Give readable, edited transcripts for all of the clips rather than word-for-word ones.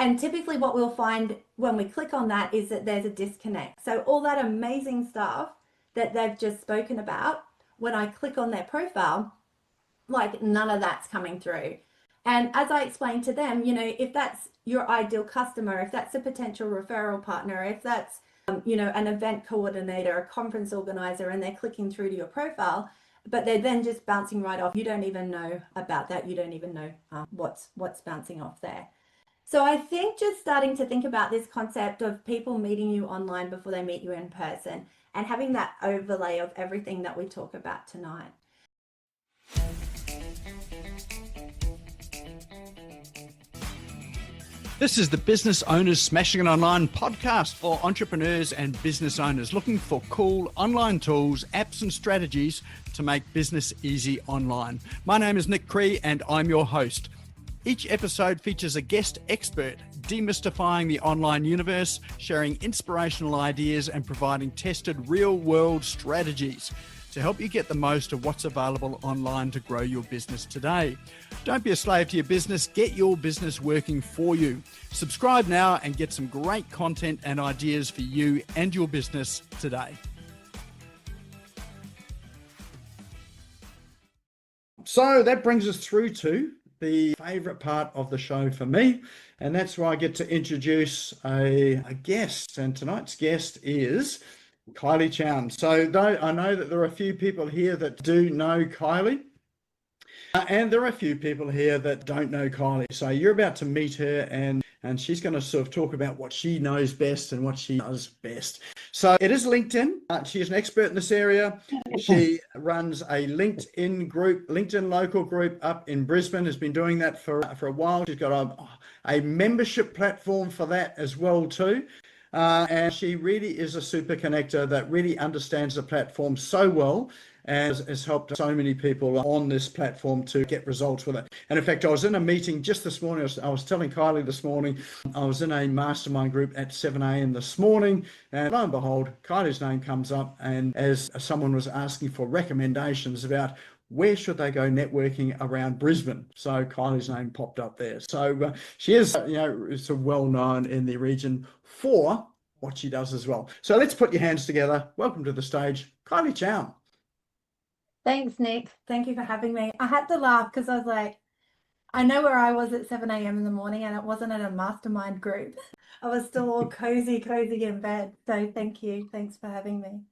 And typically what we'll find when we click on that is that there's a disconnect. So all that amazing stuff that they've just spoken about, when I click on their profile, like none of that's coming through. And as I explained to them, if that's your ideal customer, if that's a potential referral partner, if that's, an event coordinator, a conference organizer, and they're clicking through to your profile, but they're then just bouncing right off. You don't even know about that. You don't even know what's bouncing off there. So I think just starting to think about this concept of people meeting you online before they meet you in person and having that overlay of everything that we talk about tonight. This is the Business Owners Smashing It Online podcast for entrepreneurs and business owners looking for cool online tools, apps and strategies to make business easy online. My name is Nick Cree and I'm your host. Each episode features a guest expert demystifying the online universe, sharing inspirational ideas and providing tested real-world strategies to help you get the most of what's available online to grow your business today. Don't be a slave to your business, get your business working for you. Subscribe now and get some great content and ideas for you and your business today. So that brings us through to the favorite part of the show for me, and that's where I get to introduce a guest, and tonight's guest is Kylie Chown. So I know that there are a few people here that do know Kylie, and there are a few people here that don't know Kylie. So you're about to meet her, and she's going to sort of talk about what she knows best and what she does best. So it is LinkedIn. She is an expert in this area. She runs a LinkedIn group, LinkedIn local group up in Brisbane, has been doing that for a while. She's got a membership platform for that as well too. And she really is a super connector that really understands the platform so well and has helped so many people on this platform to get results with it. And in fact, I was in a meeting just this morning. I was telling Kylie this morning, I was in a mastermind group at 7 a.m. this morning, and lo and behold, Kylie's name comes up, and as someone was asking for recommendations about where should they go networking around Brisbane, so Kylie's name popped up there. So she is, so well known in the region for what she does as well. So let's put your hands together. Welcome to the stage, Kylie Chown. Thanks, Nick. Thank you for having me. I had to laugh because I was like, I know where I was at 7 a.m. in the morning, and it wasn't at a mastermind group. I was still all cozy in bed. So thank you. Thanks for having me.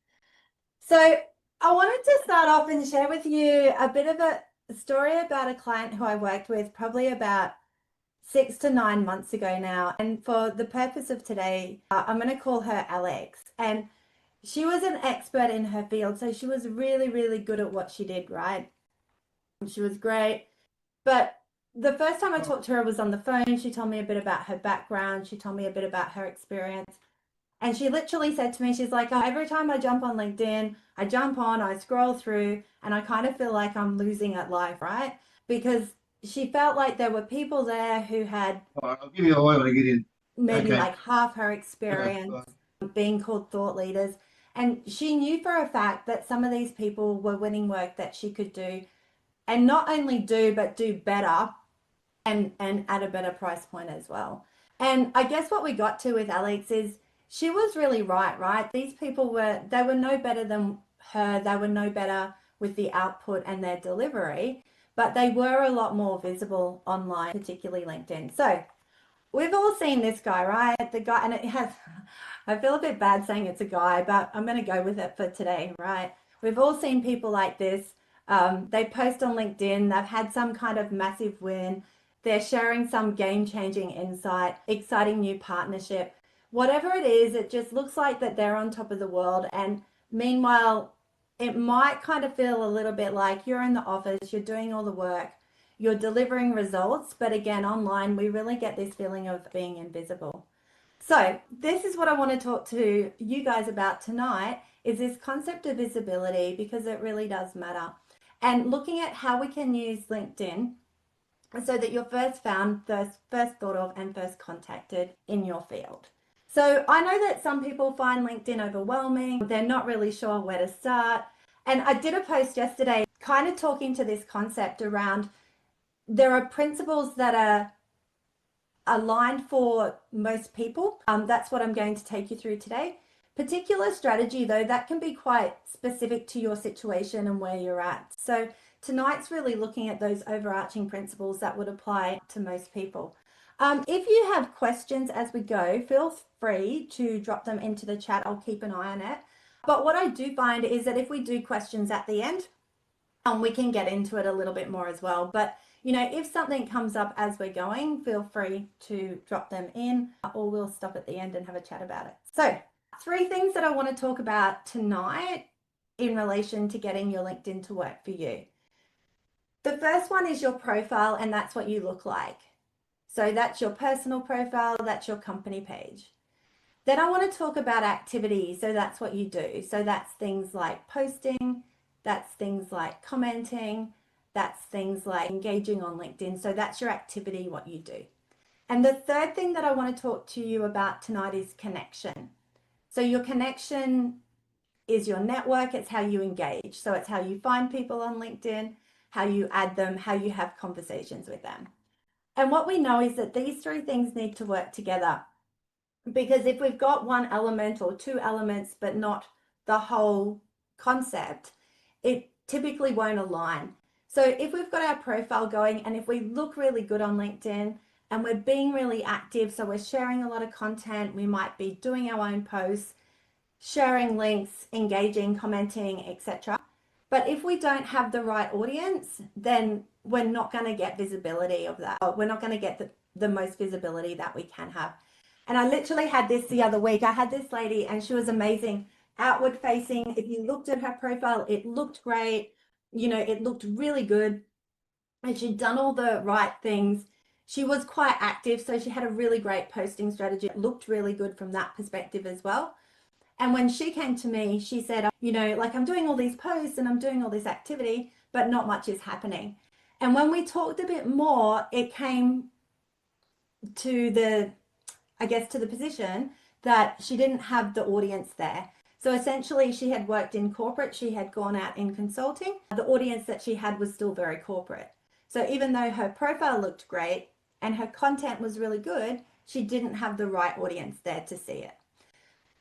So I wanted to start off and share with you a bit of a story about a client who I worked with probably about 6 to 9 months ago now. And for the purpose of today, I'm going to call her Alex. And she was an expert in her field. So she was really, really good at what she did, right? She was great. But the first time I talked to her was on the phone. She told me a bit about her background. She told me a bit about her experience. And she literally said to me, she's like, every time I jump on LinkedIn, I jump on, I scroll through, and I kind of feel like I'm losing at life, right? Because she felt like there were people there who had I'll give you a line when I get in. Maybe like half her experience being called thought leaders. And she knew for a fact that some of these people were winning work that she could do, and not only do, but do better and at a better price point as well. And I guess what we got to with Alex is she was really right? These people were no better than her. They were no better with the output and their delivery, but they were a lot more visible online, particularly LinkedIn. So we've all seen this guy, right? The guy, and I feel a bit bad saying it's a guy, but I'm going to go with it for today, right? We've all seen people like this. They post on LinkedIn, they've had some kind of massive win. They're sharing some game-changing insight, exciting new partnership. Whatever it is, it just looks like that they're on top of the world. And meanwhile, it might kind of feel a little bit like you're in the office, you're doing all the work, you're delivering results. But again, online, we really get this feeling of being invisible. So this is what I want to talk to you guys about tonight, is this concept of visibility, because it really does matter. And looking at how we can use LinkedIn so that you're first found, first thought of, and first contacted in your field. So I know that some people find LinkedIn overwhelming. They're not really sure where to start. And I did a post yesterday kind of talking to this concept around there are principles that are aligned for most people. That's what I'm going to take you through today. Particular strategy, though, that can be quite specific to your situation and where you're at. So tonight's really looking at those overarching principles that would apply to most people. If you have questions as we go, feel free to drop them into the chat. I'll keep an eye on it. But what I do find is that if we do questions at the end, we can get into it a little bit more as well. But if something comes up as we're going, feel free to drop them in, or we'll stop at the end and have a chat about it. So 3 things that I want to talk about tonight in relation to getting your LinkedIn to work for you. The first one is your profile, and that's what you look like. So that's your personal profile, that's your company page. Then I want to talk about activity. So that's what you do. So that's things like posting, that's things like commenting, that's things like engaging on LinkedIn. So that's your activity, what you do. And the third thing that I want to talk to you about tonight is connection. So your connection is your network. It's how you engage. So it's how you find people on LinkedIn, how you add them, how you have conversations with them. And what we know is that these 3 things need to work together, because if we've got one element or 2 elements, but not the whole concept, it typically won't align. So if we've got our profile going, and if we look really good on LinkedIn and we're being really active, so we're sharing a lot of content, we might be doing our own posts, sharing links, engaging, commenting, etc. But if we don't have the right audience, then we're not going to get visibility of that. We're not going to get the most visibility that we can have. And I literally had this the other week. I had this lady and she was amazing, outward facing. If you looked at her profile, it looked great. It looked really good. And she'd done all the right things. She was quite active, so she had a really great posting strategy. It looked really good from that perspective as well. And when she came to me, she said, like, I'm doing all these posts and I'm doing all this activity, but not much is happening. And when we talked a bit more, it came to the position that she didn't have the audience there. So essentially she had worked in corporate, she had gone out in consulting. The audience that she had was still very corporate. So even though her profile looked great and her content was really good, she didn't have the right audience there to see it.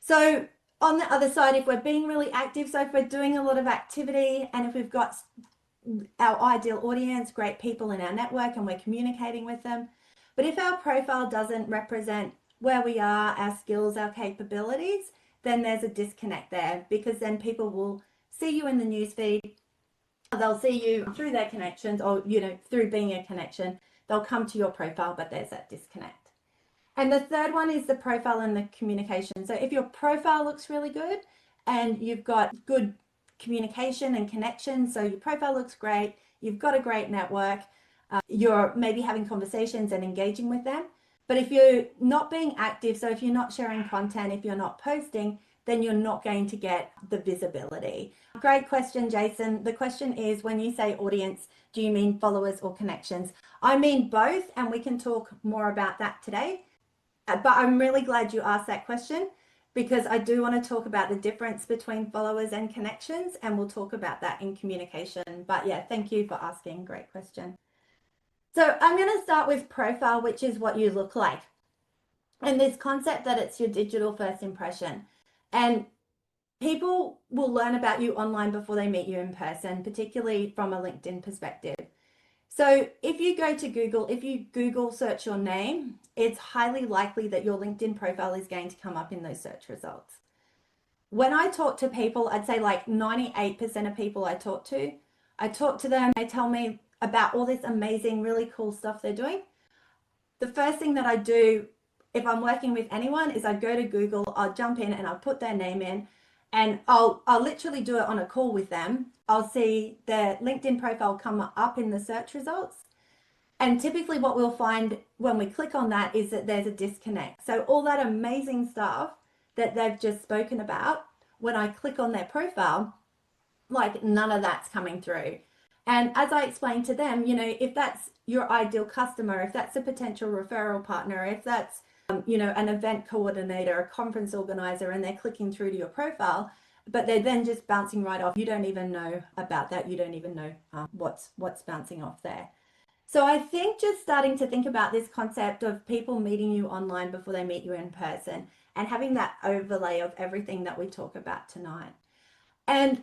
So on the other side, if we're being really active, so if we're doing a lot of activity and if we've got our ideal audience, great people in our network, and we're communicating with them, but if our profile doesn't represent where we are, our skills, our capabilities, then there's a disconnect there, because then people will see you in the newsfeed, they'll see you through their connections, or through being a connection, they'll come to your profile, but there's that disconnect. And the third one is the profile and the communication. So if your profile looks really good and you've got good communication and connection, so your profile looks great, you've got a great network, you're maybe having conversations and engaging with them. But if you're not being active, so if you're not sharing content, if you're not posting, then you're not going to get the visibility. Great question, Jason. The question is, when you say audience, do you mean followers or connections? I mean both, and we can talk more about that today. But I'm really glad you asked that question, because I do want to talk about the difference between followers and connections, and we'll talk about that in communication. But yeah, thank you for asking. Great question. So I'm going to start with profile, which is what you look like. And this concept that it's your digital first impression. And people will learn about you online before they meet you in person, particularly from a LinkedIn perspective. So if you go to Google, if you Google search your name, it's highly likely that your LinkedIn profile is going to come up in those search results. When I talk to people, I'd say like 98% of people I talk to them, they tell me about all this amazing, really cool stuff they're doing. The first thing that I do if I'm working with anyone is I go to Google, I'll jump in and I'll put their name in, and I'll literally do it on a call with them. I'll see their LinkedIn profile come up in the search results. And typically what we'll find when we click on that is that there's a disconnect. So all that amazing stuff that they've just spoken about, when I click on their profile, like none of that's coming through. And as I explained to them, if that's your ideal customer, if that's a potential referral partner, if that's an event coordinator, a conference organizer, and they're clicking through to your profile, but they're then just bouncing right off. You don't even know about that. You don't even know what's bouncing off there. So I think just starting to think about this concept of people meeting you online before they meet you in person and having that overlay of everything that we talk about tonight. And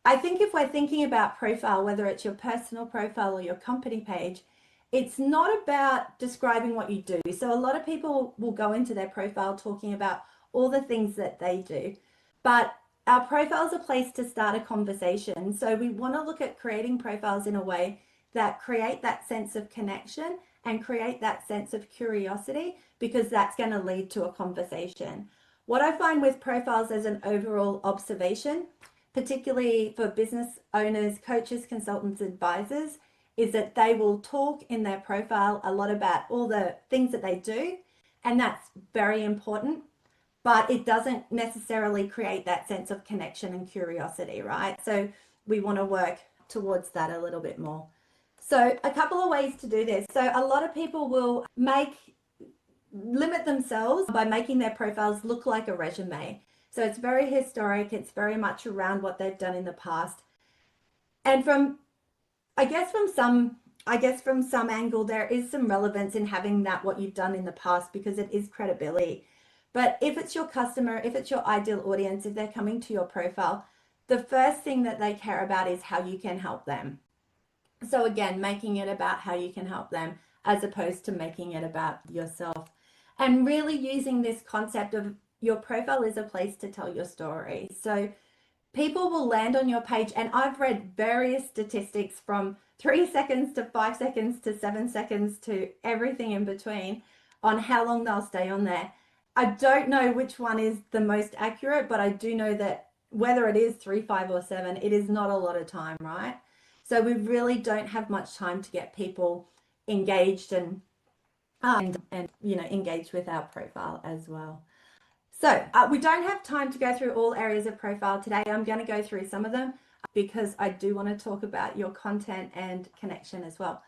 I think if we're thinking about profile, whether it's your personal profile or your company page, it's not about describing what you do. So a lot of people will go into their profile talking about all the things that they do, but our profile is a place to start a conversation. So we want to look at creating profiles in a way that create that sense of connection and create that sense of curiosity, because that's going to lead to a conversation. What I find with profiles as an overall observation, particularly for business owners, coaches, consultants, advisors, is that they will talk in their profile a lot about all the things that they do, and that's very important, but it doesn't necessarily create that sense of connection and curiosity, right? So we want to work towards that a little bit more. So a couple of ways to do this. So a lot of people will limit themselves by making their profiles look like a resume. So it's very historic. It's very much around what they've done in the past. And from some angle, there is some relevance in having that, what you've done in the past, because it is credibility. But if it's your customer, if it's your ideal audience, if they're coming to your profile, the first thing that they care about is how you can help them. So again, making it about how you can help them as opposed to making it about yourself. And really using this concept of your profile is a place to tell your story. So people will land on your page, and I've read various statistics from 3 seconds to 5 seconds to 7 seconds to everything in between on how long they'll stay on there. I don't know which one is the most accurate, but I do know that whether it is 3, 5, or 7, it is not a lot of time, right? So we really don't have much time to get people engaged and engaged with our profile as well. So we don't have time to go through all areas of profile today. I'm going to go through some of them because I do want to talk about your content and connection as well.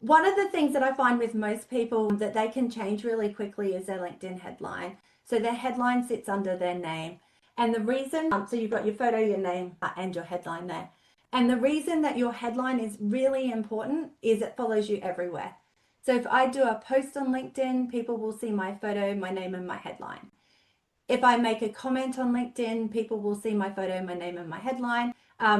One of the things that I find with most people that they can change really quickly is their LinkedIn headline. So their headline sits under their name. And the reason, so you've got your photo, your name, and your headline there. And the reason that your headline is really important is it follows you everywhere. So if I do a post on LinkedIn, people will see my photo, my name, and my headline. If I make a comment on LinkedIn, people will see my photo, my name, and my headline.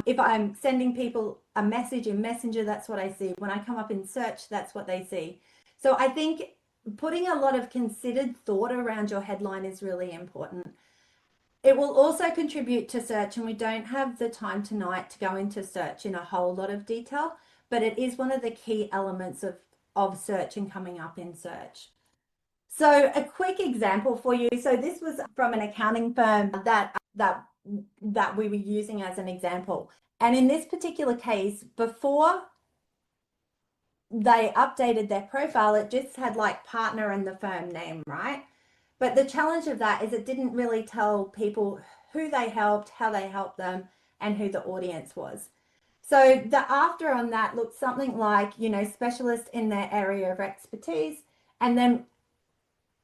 If I'm sending people a message in Messenger, that's what I see. When I come up in search, that's what they see. So I think putting a lot of considered thought around your headline is really important. It will also contribute to search, and we don't have the time tonight to go into search in a whole lot of detail, but it is one of the key elements of search and coming up in search. So a quick example for you. So this was from an accounting firm that we were using as an example. And in this particular case, before they updated their profile, it just had like partner and the firm name, right? But the challenge of that is it didn't really tell people who they helped, how they helped them, and who the audience was. So the after on that looked something like, specialist in their area of expertise, and then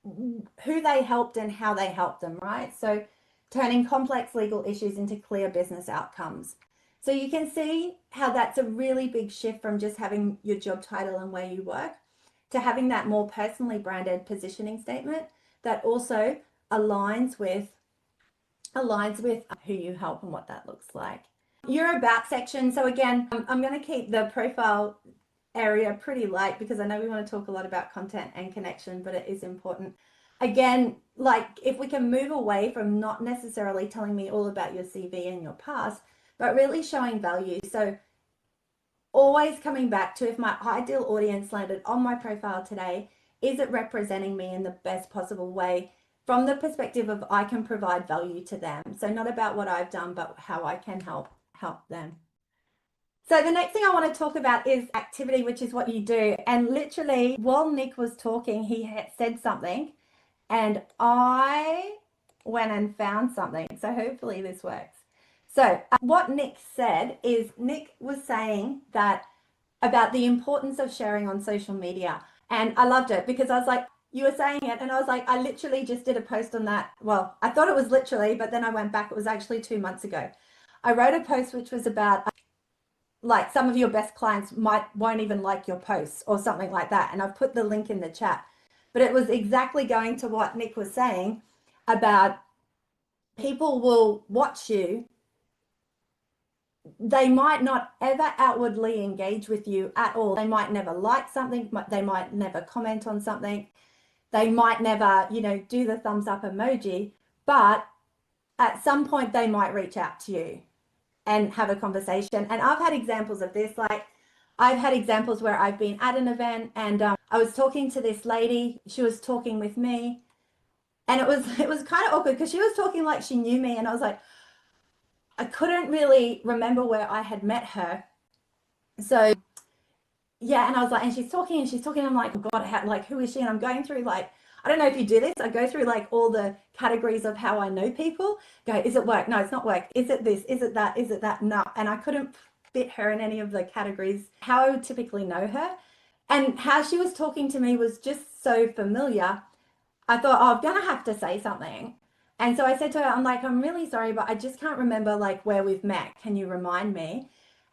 who they helped and how they helped them, right? So turning complex legal issues into clear business outcomes. So you can see how that's a really big shift from just having your job title and where you work to having that more personally branded positioning statement that also aligns with who you help and what that looks like. Your about section. So again, I'm going to keep the profile area pretty light because I know we want to talk a lot about content and connection, but it is important. Again, like if we can move away from not necessarily telling me all about your CV and your past, but really showing value. So always coming back to, if my ideal audience landed on my profile today, is it representing me in the best possible way from the perspective of I can provide value to them? So not about what I've done, but how I can help them. So the next thing I want to talk about is activity, which is what you do. And literally while Nick was talking, he had said something and I went and found something. So hopefully this works. So what Nick said is Nick was saying that about the importance of sharing on social media. And I loved it because I was like, you were saying it. And I was like, I literally just did a post on that. Well, I thought it was literally, but then I went back. It was actually 2 months ago. I wrote a post which was about like some of your best clients won't even like your posts or something like that. And I've put the link in the chat. But it was exactly going to what Nick was saying about people will watch you. They might not ever outwardly engage with you at all. They might never like something. They might never comment on something. They might never, do the thumbs up emoji. But at some point, they might reach out to you and have a conversation. And I've had examples of this. Like, I've had examples where I've been at an event and I was talking to this lady. She was talking with me. And it was kind of awkward because she was talking like she knew me. And I was like, I couldn't really remember where I had met her. So yeah, and I was like, and she's talking and she's talking. I'm like, oh God, who is she? And I'm going through like, I don't know if you do this. I go through like all the categories of how I know people. Go, is it work? No, it's not work. Is it this? Is it that? Is it that? No. And I couldn't fit her in any of the categories, how I would typically know her. And how she was talking to me was just so familiar. I thought, oh, I'm gonna have to say something. And so I said to her, I'm like, I'm really sorry, but I just can't remember like where we've met. Can you remind me?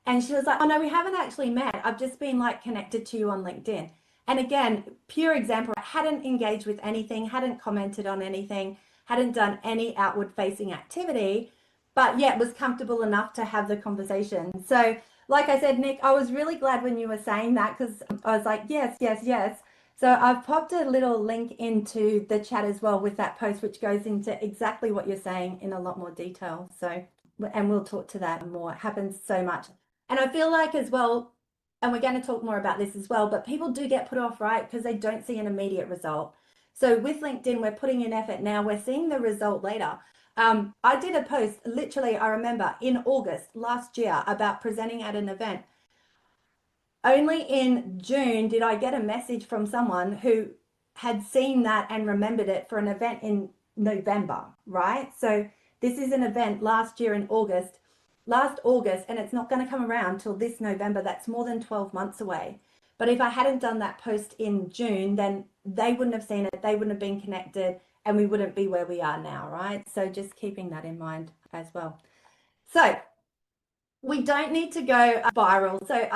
And she was like, oh no, we haven't actually met. I've just been like connected to you on LinkedIn. And again, pure example, hadn't engaged with anything, hadn't commented on anything, hadn't done any outward facing activity, but yet was comfortable enough to have the conversation. So like I said, Nick, I was really glad when you were saying that because I was like, yes, yes, yes. So I've popped a little link into the chat as well with that post, which goes into exactly what you're saying in a lot more detail. So, and we'll talk to that more. It happens so much. And I feel like as well, and we're going to talk more about this as well, but people do get put off, right? Because they don't see an immediate result. So with LinkedIn, we're putting in effort now. We're seeing the result later. I did a post, literally, I remember in August last year about presenting at an event. Only in June did I get a message from someone who had seen that and remembered it for an event in November, right? So this is an event last year in August, last August, and it's not going to come around till this November. That's more than 12 months away. But if I hadn't done that post in June, then they wouldn't have seen it, they wouldn't have been connected, and we wouldn't be where we are now, right? So just keeping that in mind as well. So we don't need to go viral. So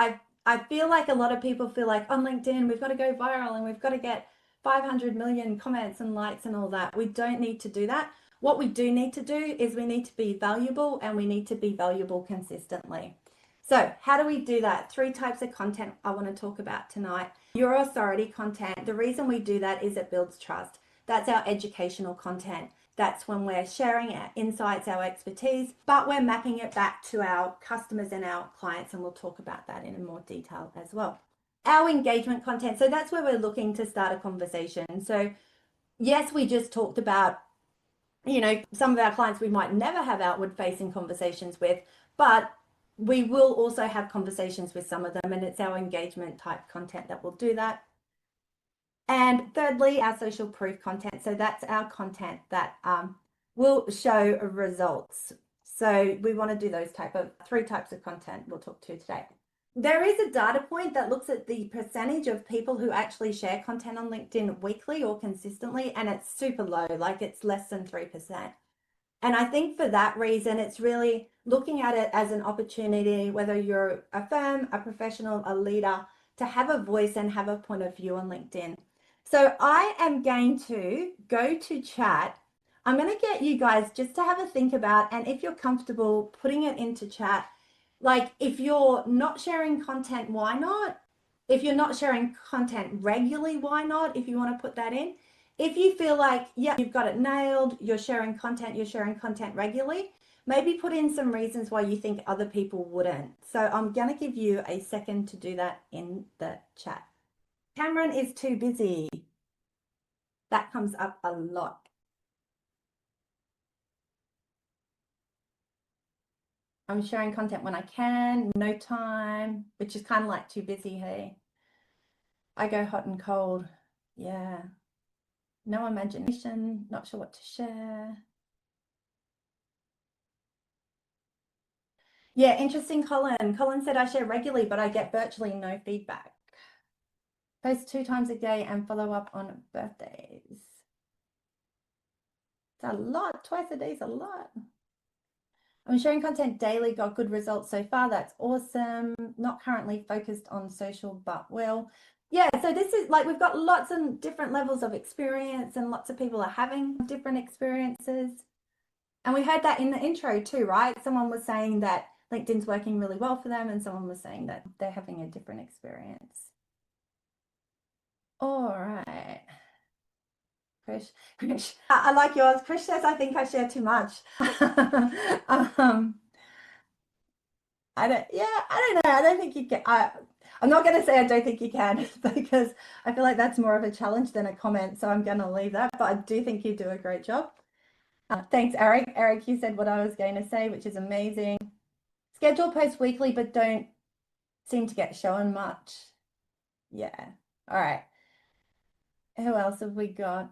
I feel like a lot of people feel like on LinkedIn, we've got to go viral and we've got to get 500 million comments and likes and all that. We don't need to do that. What we do need to do is we need to be valuable and we need to be valuable consistently. So how do we do that? 3 types of content I want to talk about tonight. Your authority content. The reason we do that is it builds trust. That's our educational content. That's when we're sharing our insights, our expertise, but we're mapping it back to our customers and our clients, and we'll talk about that in more detail as well. Our engagement content, so that's where we're looking to start a conversation. So yes, we just talked about, some of our clients we might never have outward facing conversations with, but we will also have conversations with some of them, and it's our engagement type content that will do that. And thirdly, our social proof content. So that's our content that will show results. So we want to do those 3 types of content we'll talk to today. There is a data point that looks at the percentage of people who actually share content on LinkedIn weekly or consistently, and it's super low, like it's less than 3%. And I think for that reason, it's really looking at it as an opportunity, whether you're a firm, a professional, a leader, to have a voice and have a point of view on LinkedIn. So I am going to go to chat. I'm going to get you guys just to have a think about, and if you're comfortable putting it into chat, like if you're not sharing content, why not? If you're not sharing content regularly, why not? If you want to put that in. If you feel like, yeah, you've got it nailed, you're sharing content regularly, maybe put in some reasons why you think other people wouldn't. So I'm going to give you a second to do that in the chat. Cameron is too busy. That comes up a lot. I'm sharing content when I can, no time, which is kind of like too busy, hey? I go hot and cold. Yeah. No imagination, not sure what to share. Yeah, interesting, Colin. Colin said I share regularly, but I get virtually no feedback. Post 2 times a day and follow up on birthdays. It's a lot. Twice a day is a lot. I'm sharing content daily, got good results so far. That's awesome. Not currently focused on social, but will. Yeah, so this is like we've got lots of different levels of experience and lots of people are having different experiences. And we heard that in the intro too, right? Someone was saying that LinkedIn's working really well for them and someone was saying that they're having a different experience. All right. Krish, I like yours. Krish says, I think I share too much. I don't know. I don't think you can. I'm not going to say I don't think you can because I feel like that's more of a challenge than a comment. So I'm going to leave that. But I do think you do a great job. Thanks, Eric. Eric, you said what I was going to say, which is amazing. Schedule posts weekly, but don't seem to get shown much. Yeah. All right. Who else have we got?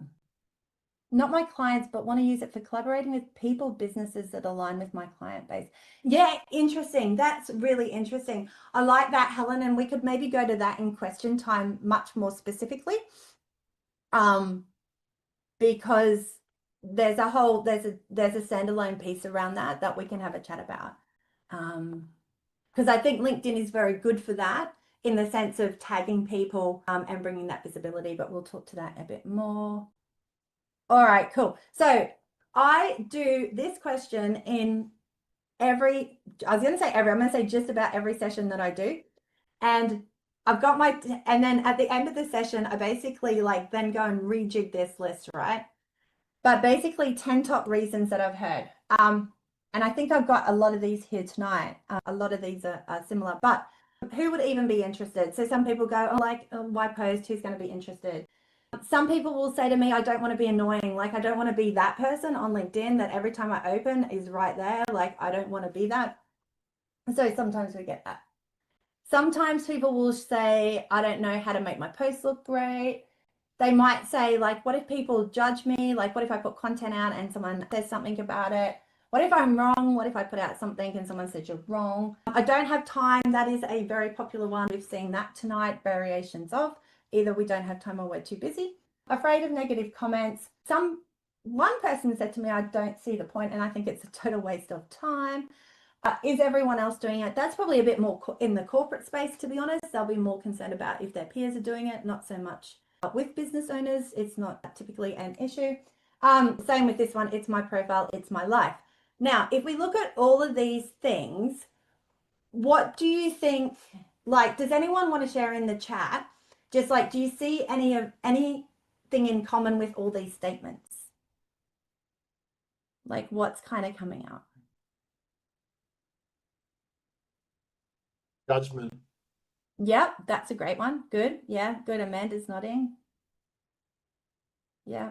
Not my clients, but want to use it for collaborating with people, businesses that align with my client base. Yeah, interesting. That's really interesting. I like that, Helen, and we could maybe go to that in question time much more specifically. Because there's a standalone piece around that we can have a chat about. Because I think LinkedIn is very good for that in the sense of tagging people and bringing that visibility, but we'll talk to that a bit more. All right, cool. So I do this question in I'm going to say just about every session that I do. And I've got and then at the end of the session, I basically like then go and rejig this list, right? But basically 10 top reasons that I've heard. And I think I've got a lot of these here tonight. A lot of these are similar, but who would even be interested? So some people go, why post? Who's going to be interested? Some people will say to me, I don't want to be annoying. Like, I don't want to be that person on LinkedIn that every time I open is right there. Like, I don't want to be that. So sometimes we get that. Sometimes people will say, I don't know how to make my posts look great. They might say, like, what if people judge me? Like, what if I put content out and someone says something about it? What if I'm wrong? What if I put out something and someone says you're wrong? I don't have time. That is a very popular one. We've seen that tonight, variations of either we don't have time or we're too busy. Afraid of negative comments. One person said to me, I don't see the point, and I think it's a total waste of time. Is everyone else doing it? That's probably a bit more in the corporate space, to be honest. They'll be more concerned about if their peers are doing it, not so much with business owners. It's not typically an issue. Same with this one. It's my profile. It's my life. Now, if we look at all of these things, what do you think? Like, does anyone want to share in the chat? Just like, do you see anything in common with all these statements? Like, what's kind of coming out? Judgment. Yep, that's a great one. Good. Yeah, good. Amanda's nodding. Yeah.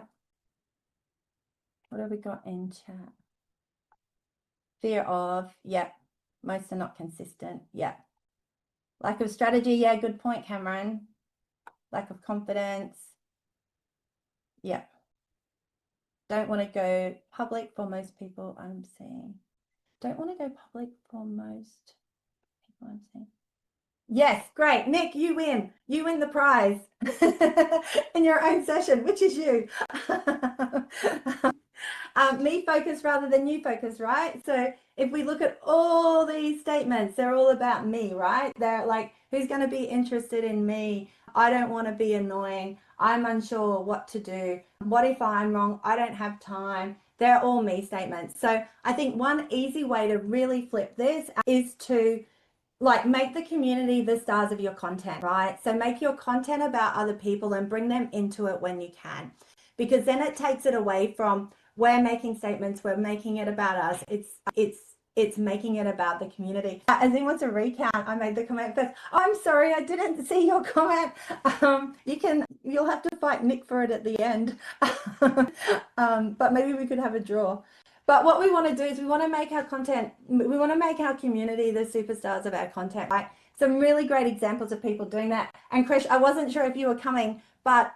What have we got in chat? Fear of, yep. Most are not consistent. Yep. Lack of strategy. Yeah, good point, Cameron. Lack of confidence. Yep. Don't want to go public for most people I'm seeing. Don't want to go public for most people I'm seeing. Yes, great. Nick, you win. You win the prize in your own session, which is you. Me focus rather than you focus, right? So if we look at all these statements, they're all about me, right? They're like, who's going to be interested in me? I don't want to be annoying. I'm unsure what to do. What if I'm wrong? I don't have time. They're all me statements. So I think one easy way to really flip this is to like make the community the stars of your content, right? So make your content about other people and bring them into it when you can, because then it takes it away from we're making statements, we're making it about us. It's making it about the community. As in, what's a recount? I made the comment first. Oh, I'm sorry, I didn't see your comment. You'll have to fight Nick for it at the end. But maybe we could have a draw. But what we want to do is we want to make our content, we want to make our community the superstars of our content, right? Some really great examples of people doing that. And Krish, I wasn't sure if you were coming, but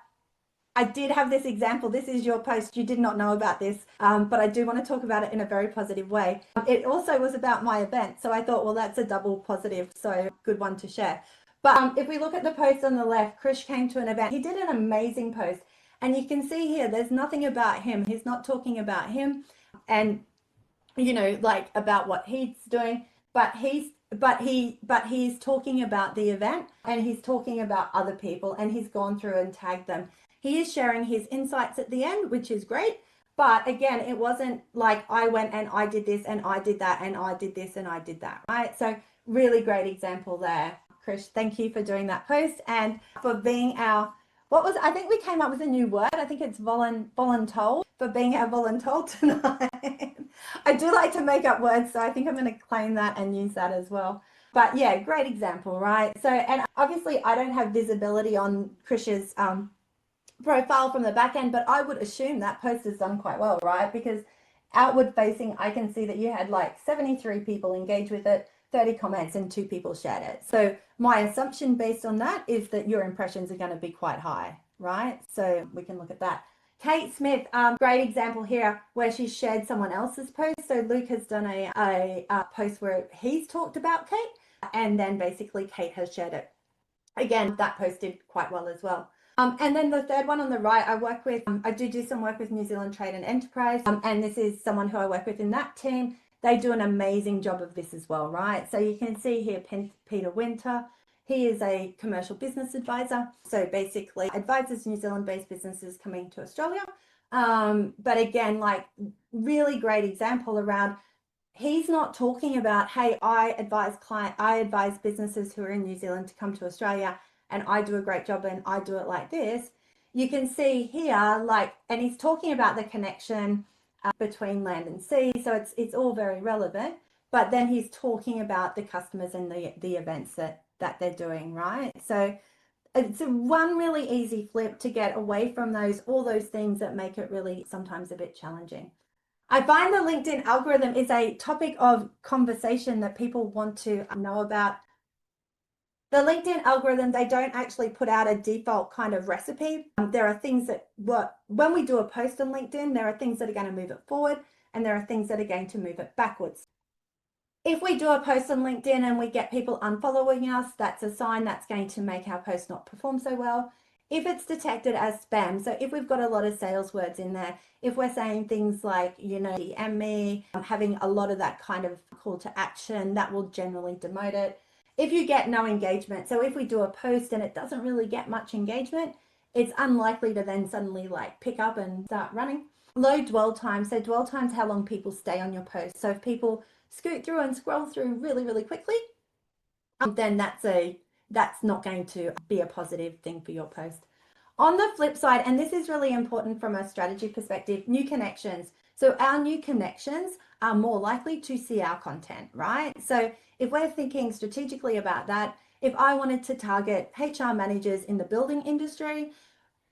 I did have this example. This is your post. You did not know about this, but I do want to talk about it in a very positive way. It also was about my event. So I thought, well, that's a double positive. So good one to share. But if we look at the post on the left, Krish came to an event. He did an amazing post. And you can see here, there's nothing about him. He's not talking about him. And like about what he's doing, but he's talking about the event, and he's talking about other people, and he's gone through and tagged them. He is sharing his insights at the end, which is great. But again, it wasn't like I went and I did this and I did that and I did this and I did that, right? So really great example there, Krish. Thank you for doing that post and for being our, I think we came up with a new word. I think it's voluntold, for being our voluntold tonight. I do like to make up words, so I think I'm going to claim that and use that as well. But yeah, great example, right? So, and obviously I don't have visibility on Krish's profile from the back end, but I would assume that post is done quite well, right? Because outward facing, I can see that you had like 73 people engage with it, 30 comments, and 2 people shared it. So my assumption based on that is that your impressions are going to be quite high, right? So we can look at that. Kate Smith, great example here where she shared someone else's post. So Luke has done a post where he's talked about Kate, and then basically Kate has shared it. Again, that post did quite well as well. And then the third one on the right, I do some work with New Zealand Trade and Enterprise, and this is someone who I work with in that team. They do an amazing job of this as well, right? So you can see here Peter Winter. He is a commercial business advisor. So basically advises New Zealand-based businesses coming to Australia. But again, like really great example around, he's not talking about, hey, I advise businesses who are in New Zealand to come to Australia and I do a great job and I do it like this. You can see here, like, and he's talking about the connection between land and sea. So it's all very relevant, but then he's talking about the customers and the events that they're doing, right? So it's one really easy flip to get away from all those things that make it really sometimes a bit challenging. I find the LinkedIn algorithm is a topic of conversation that people want to know about. The LinkedIn algorithm, they don't actually put out a default kind of recipe. There are things that work. When we do a post on LinkedIn, there are things that are going to move it forward and there are things that are going to move it backwards. If we do a post on LinkedIn and we get people unfollowing us, that's a sign that's going to make our post not perform so well. If it's detected as spam, so if we've got a lot of sales words in there, if we're saying things like, DM me, having a lot of that kind of call to action, that will generally demote it. If you get no engagement, so if we do a post and it doesn't really get much engagement, it's unlikely to then suddenly like pick up and start running. Low dwell time, so dwell time's how long people stay on your post. So if people scoot through and scroll through really, really quickly, then that's not going to be a positive thing for your post. On the flip side, and this is really important from a strategy perspective, new connections. So our new connections are more likely to see our content, right? So if we're thinking strategically about that, if I wanted to target HR managers in the building industry,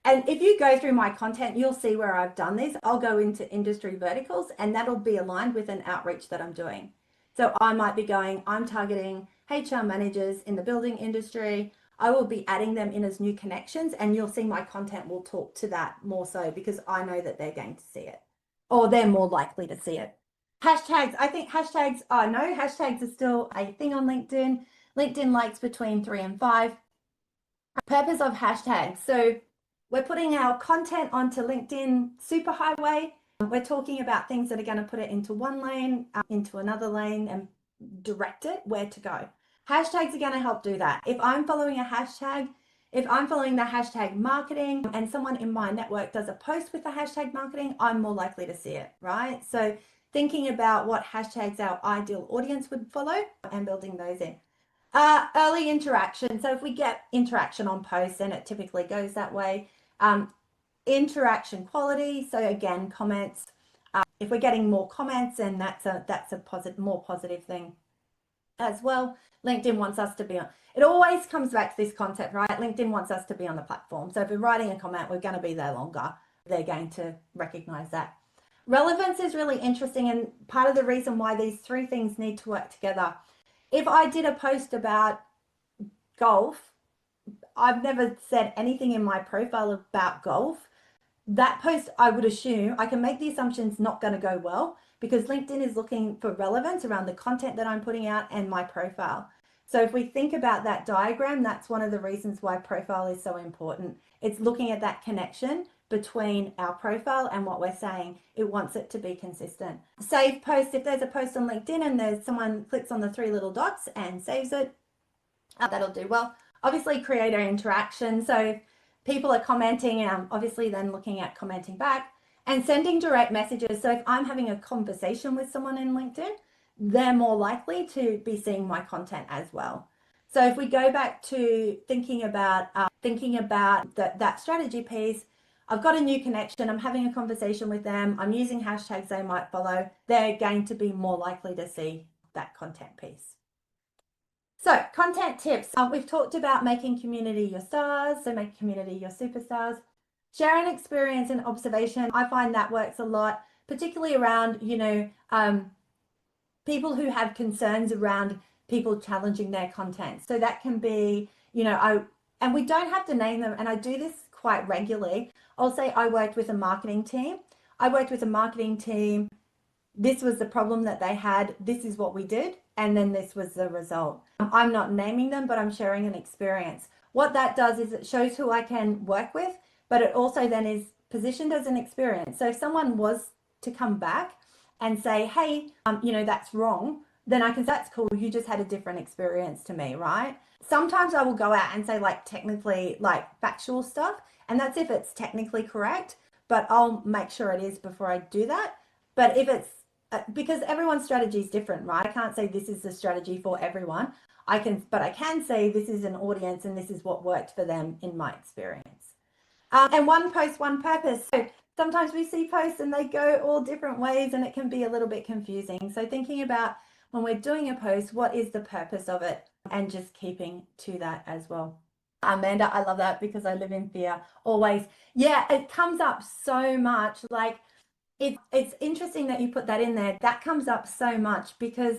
and if you go through my content, you'll see where I've done this. I'll go into industry verticals and that'll be aligned with an outreach that I'm doing. So I might be going, I'm targeting HR managers in the building industry. I will be adding them in as new connections and you'll see my content will talk to that more so because I know that they're going to see it or they're more likely to see it. Hashtags, I think hashtags are still a thing on LinkedIn. LinkedIn likes between 3 and 5. Purpose of hashtags. So we're putting our content onto LinkedIn superhighway. We're talking about things that are going to put it into one lane, into another lane and direct it where to go. Hashtags are going to help do that. If I'm following a hashtag, if I'm following the hashtag marketing and someone in my network does a post with the hashtag marketing, I'm more likely to see it, right? So thinking about what hashtags our ideal audience would follow and building those in. Early interaction. So if we get interaction on posts, then it typically goes that way. Interaction quality. So again, comments. If we're getting more comments, then that's a more positive thing as well. LinkedIn wants us to be on. It always comes back to this concept, right? LinkedIn wants us to be on the platform. So if we're writing a comment, we're going to be there longer. They're going to recognize that. Relevance is really interesting, and part of the reason why these 3 things need to work together. If I did a post about golf, I've never said anything in my profile about golf. That post, I would assume, I can make the assumptions not going to go well because LinkedIn is looking for relevance around the content that I'm putting out and my profile. So if we think about that diagram, that's one of the reasons why profile is so important. It's looking at that connection between our profile and what we're saying. It wants it to be consistent. Save post. If there's a post on LinkedIn and there's someone clicks on the 3 little dots and saves it, that'll do well. Obviously, creator interaction. So if people are commenting, obviously then looking at commenting back and sending direct messages. So if I'm having a conversation with someone in LinkedIn, they're more likely to be seeing my content as well. So if we go back to thinking about that strategy piece, I've got a new connection, I'm having a conversation with them, I'm using hashtags they might follow, they're going to be more likely to see that content piece. So content tips, we've talked about making community your stars, so make community your superstars. Share an experience and observation. I find that works a lot, particularly around, people who have concerns around people challenging their content. So that can be, and we don't have to name them, and I do this quite regularly. I'll say I worked with a marketing team. This was the problem that they had. This is what we did. And then this was the result. I'm not naming them, but I'm sharing an experience. What that does is it shows who I can work with, but it also then is positioned as an experience. So if someone was to come back and say, hey, that's wrong, then I can say, that's cool. You just had a different experience to me, right? Sometimes I will go out and say technically factual stuff, and that's if it's technically correct, but I'll make sure it is before I do that. But if it's, because everyone's strategy is different, right? I can't say this is the strategy for everyone. But I can say this is an audience and this is what worked for them in my experience. And one post, one purpose. So sometimes we see posts and they go all different ways and it can be a little bit confusing. So thinking about when we're doing a post, what is the purpose of it? And just keeping to that as well. Amanda, I love that because I live in fear always. Yeah, it comes up so much. It's interesting that you put that in there. That comes up so much because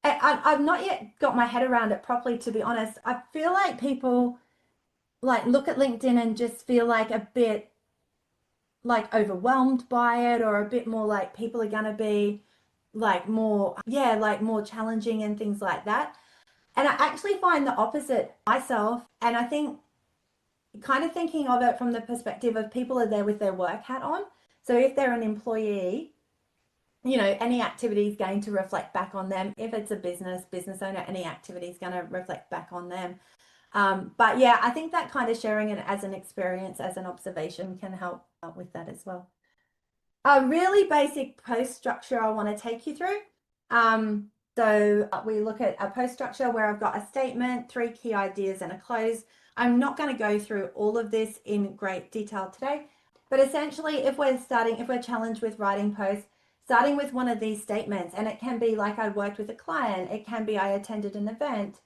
I've not yet got my head around it properly, to be honest. I feel like people look at LinkedIn and just feel a bit overwhelmed by it, or a bit more people are going to be more challenging and things like that. And I actually find the opposite myself. And I think kind of thinking of it from the perspective of people are there with their work hat on. So if they're an employee, any activity is going to reflect back on them. If it's a business owner, any activity is going to reflect back on them. But yeah, I think that kind of sharing it as an experience, as an observation can help out with that as well. A really basic post structure I want to take you through. So we look at a post structure where I've got a statement, 3 key ideas and a close. I'm not going to go through all of this in great detail today, but essentially if we're challenged with writing posts, starting with one of these statements, and it can be I worked with a client, it can be I attended an event,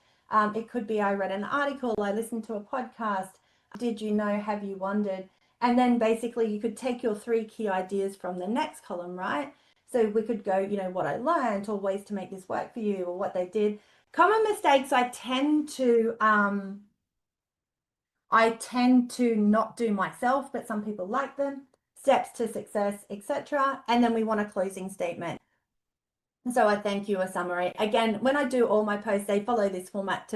it could be I read an article, I listened to a podcast, did you know, have you wondered? And then basically you could take your 3 key ideas from the next column, right? So we could go, what I learned, or ways to make this work for you, or what they did. Common mistakes I tend to not do myself, but some people like them. Steps to success, etc. And then we want a closing statement. So I thank you, a summary. Again, when I do all my posts, they follow this format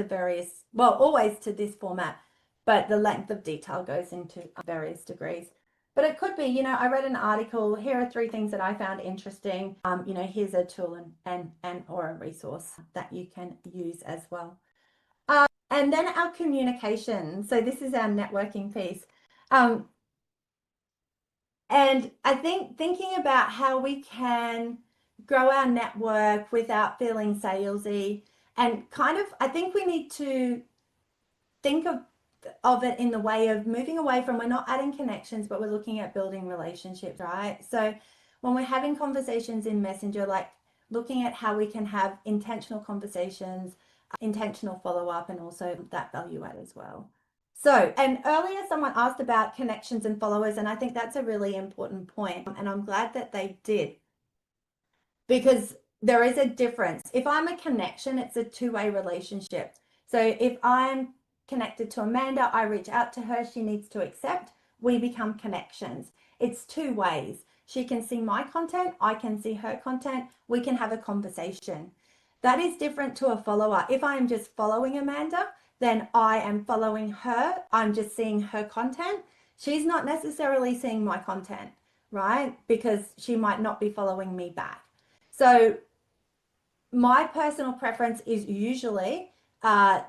always to this format, but the length of detail goes into various degrees. But it could be, I read an article, here are 3 things that I found interesting. Here's a tool and or a resource that you can use as well. And then our communication. So this is our networking piece. And I think thinking about how we can grow our network without feeling salesy, and I think we need to think of it in the way of moving away from, we're not adding connections, but we're looking at building relationships, right? So when we're having conversations in Messenger, looking at how we can have intentional conversations, intentional follow-up, and also that value add as well. So, and earlier someone asked about connections and followers, and I think that's a really important point, and I'm glad that they did, because there is a difference. If I'm a connection, it's a 2-way relationship. So if I'm connected to Amanda, I reach out to her, she needs to accept, we become connections. It's 2 ways. She can see my content, I can see her content, we can have a conversation. That is different to a follower. If I am just following Amanda, then I am following her, I'm just seeing her content. she's not necessarily seeing my content, right? Because she might not be following me back. So my personal preference is usually, so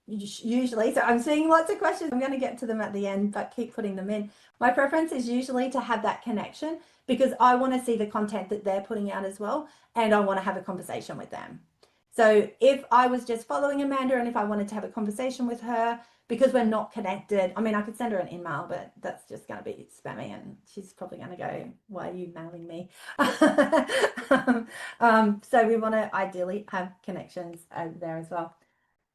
I'm seeing lots of questions. I'm going to get to them at the end, but keep putting them in. My preference is usually to have that connection because I want to see the content that they're putting out as well, and I want to have a conversation with them. So if I was just following Amanda and if I wanted to have a conversation with her because we're not connected, I mean, I could send her an email, but that's just going to be spammy and she's probably going to go, why are you mailing me? So we want to ideally have connections there as well.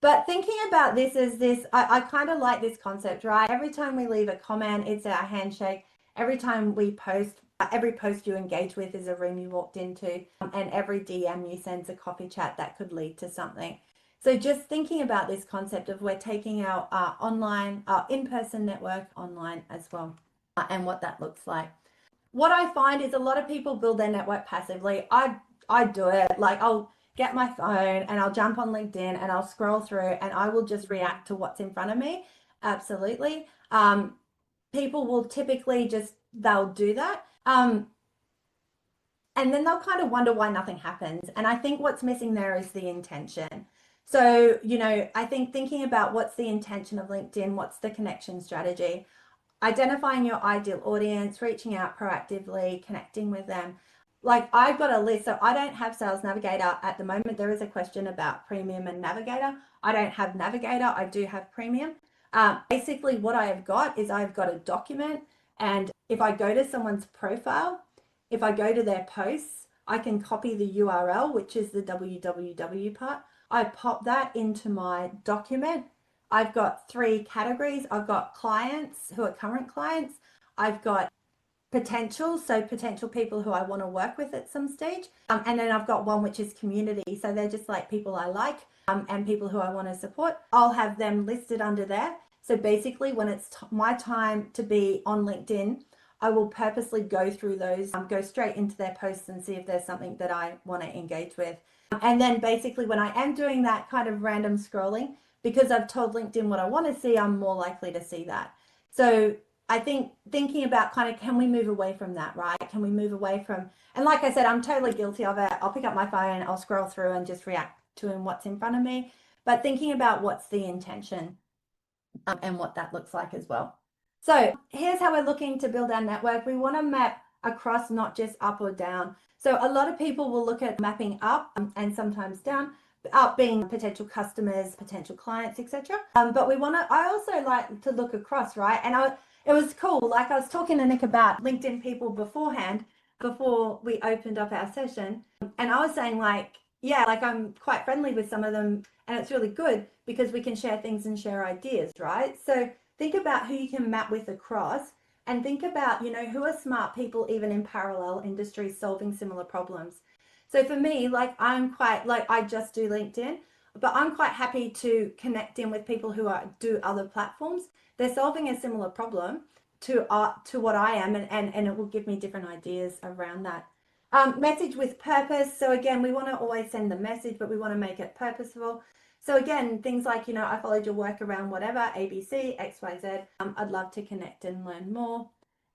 But thinking about this as this, I kind of like this concept, right? Every time we leave a comment, it's our handshake. Every time we post, every post you engage with is a room you walked into, and every DM you sends a coffee chat that could lead to something. So just thinking about this concept of we're taking our online, in-person network online as well, and what that looks like. What I find is a lot of people build their network passively. I do it. Like I'll get my phone and I'll jump on LinkedIn and I'll scroll through and I will just react to what's in front of me. Absolutely. People will typically they'll do that. And then they'll kind of wonder why nothing happens. And I think what's missing there is the intention. So, I think thinking about what's the intention of LinkedIn, what's the connection strategy, identifying your ideal audience, reaching out proactively, connecting with them. Like I've got a list, so I don't have Sales Navigator at the moment. There is a question about Premium and Navigator. I don't have Navigator, I do have Premium. Basically what I have got is I've got a document, and if I go to someone's profile, if I go to their posts, I can copy the URL, which is the www part. I pop that into my document. I've got 3 categories. I've got clients who are current clients. I've got potential, so potential people who I want to work with at some stage. And then I've got one which is community. So they're just like people I like and people who I want to support. I'll have them listed under there. So basically when it's my time to be on LinkedIn, I will purposely go through those, go straight into their posts and see if there's something that I want to engage with. And then basically when I am doing that kind of random scrolling, because I've told LinkedIn what I want to see, I'm more likely to see that. So I think thinking about kind of, can we move away from that, right? Can we move away from, and like I said, I'm totally guilty of it. I'll pick up my phone, I'll scroll through and just react to what's in front of me. But thinking about what's the intention and what that looks like as well. So here's how we're looking to build our network. We want to map across, not just up or down. So a lot of people will look at mapping up and sometimes down, up being potential customers, potential clients, etc. But I also like to look across, right? And it was cool. Like I was talking to Nick about LinkedIn people beforehand, before we opened up our session. And I was saying like, yeah, like I'm quite friendly with some of them and it's really good because we can share things and share ideas, right? So think about who you can map with across and think about, who are smart people even in parallel industries solving similar problems. So for me, like I'm quite, like I just do LinkedIn, but I'm quite happy to connect in with people who do other platforms. They're solving a similar problem to what I am, and it will give me different ideas around that. Message with purpose. So again, we want to always send the message, but we want to make it purposeful. So again, things like, I followed your work around whatever, ABC, XYZ. I'd love to connect and learn more.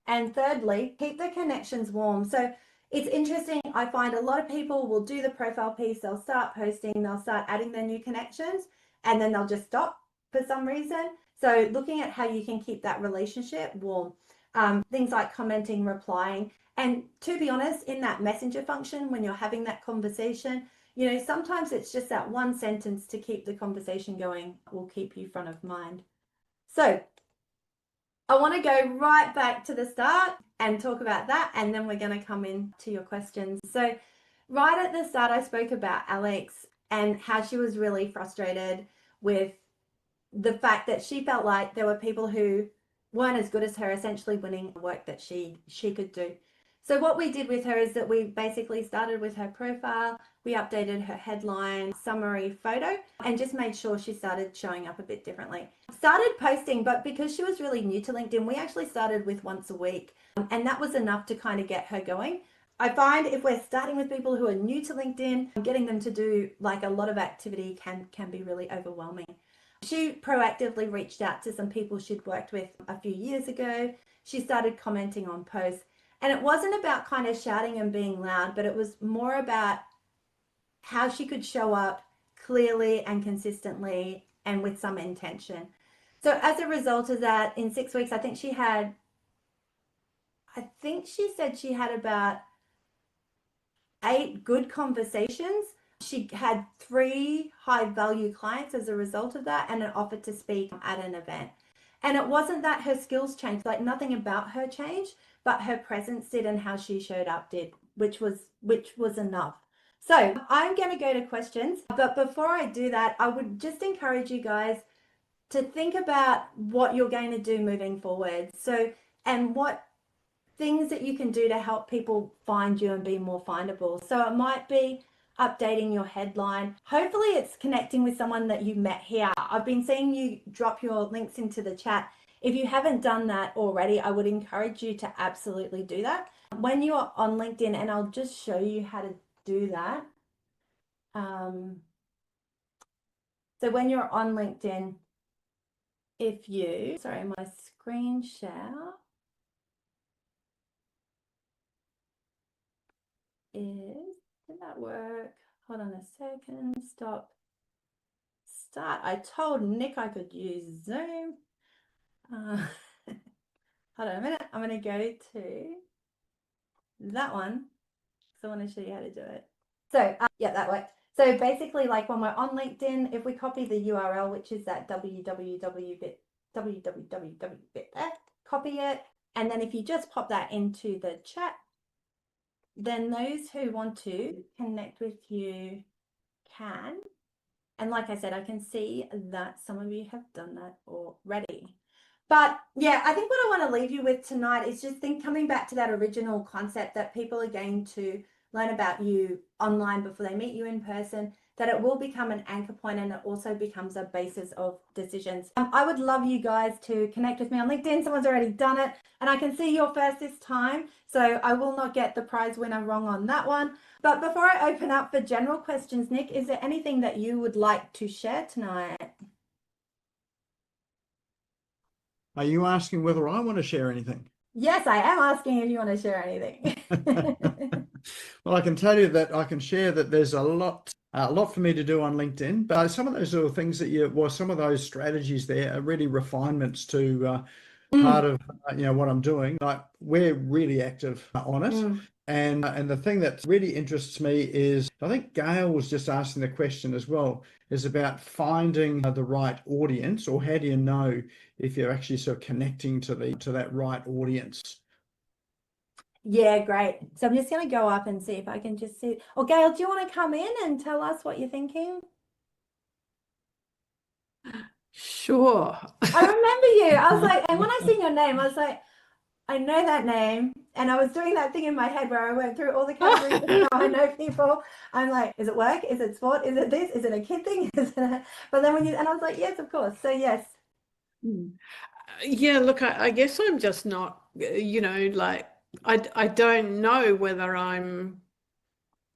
And thirdly, keep the connections warm. So it's interesting. I find a lot of people will do the profile piece. They'll start posting, they'll start adding their new connections, and then they'll just stop for some reason. So looking at how you can keep that relationship warm. Things like commenting, replying. And to be honest, in that messenger function, when you're having that conversation, sometimes it's just that one sentence to keep the conversation going will keep you front of mind. So I want to go right back to the start and talk about that, and then we're going to come in to your questions. So right at the start, I spoke about Alex and how she was really frustrated with the fact that she felt like there were people who weren't as good as her essentially winning work that she could do. So what we did with her is that we basically started with her profile, we updated her headline, summary photo, and just made sure she started showing up a bit differently. Started posting, but because she was really new to LinkedIn, we actually started with once a week, and that was enough to kind of get her going. I find if we're starting with people who are new to LinkedIn, getting them to do like a lot of activity can be really overwhelming. She proactively reached out to some people she'd worked with a few years ago. She started commenting on posts. And it wasn't about kind of shouting and being loud, but it was more about how she could show up clearly and consistently and with some intention. So as a result of that, in 6 weeks, I think she said she had about 8 good conversations. She had 3 high value clients as a result of that, and an offer to speak at an event. And it wasn't that her skills changed, like nothing about her changed, but her presence did and how she showed up did, which was enough. So I'm going to go to questions, but before I do that, I would just encourage you guys to think about what you're going to do moving forward. So, and what things that you can do to help people find you and be more findable. So it might be updating your headline. Hopefully it's connecting with someone that you met here. I've been seeing you drop your links into the chat. If you haven't done that already, I would encourage you to absolutely do that. When you are on LinkedIn, and I'll just show you how to do that. So when you're on LinkedIn, sorry, my screen share did that work? Hold on a second, start. I told Nick I could use Zoom. Hold on a minute, I'm gonna go to that one. So I want to show you how to do it. So yeah, that worked. So basically, like when we're on LinkedIn, if we copy the URL, which is that www bit there, copy it, and then if you just pop that into the chat, then those who want to connect with you can. And like I said, I can see that some of you have done that already. But yeah, I think what I want to leave you with tonight is just coming back to that original concept that people are going to learn about you online before they meet you in person, that it will become an anchor point, and it also becomes a basis of decisions. I would love you guys to connect with me on LinkedIn. Someone's already done it, and I can see you're first this time, so I will not get the prize winner wrong on that one. But before I open up for general questions, Nick, is there anything that you would like to share tonight? Are you asking whether I want to share anything? Yes, I am asking if you want to share anything. Well, I can tell you that I can share that there's a lot for me to do on LinkedIn, but some of those little things that some of those strategies there are really refinements to part of what I'm doing. Like, we're really active on it. And the thing that really interests me is, I think Gail was just asking the question as well, is about finding the right audience, or how do you know if you're actually sort of connecting to that right audience? Yeah, great. So I'm just going to go up and see if I can just see. Oh, Gail, do you want to come in and tell us what you're thinking? Sure. I remember you. I was like, and when I seen your name, I was like, I know that name. And I was doing that thing in my head where I went through all the categories of how I know people. I'm like, is it work? Is it sport? Is it this? Is it a kid thing? But then and I was like, yes, of course. So yes. Yeah, look, I guess I'm just not, like, I don't know whether I'm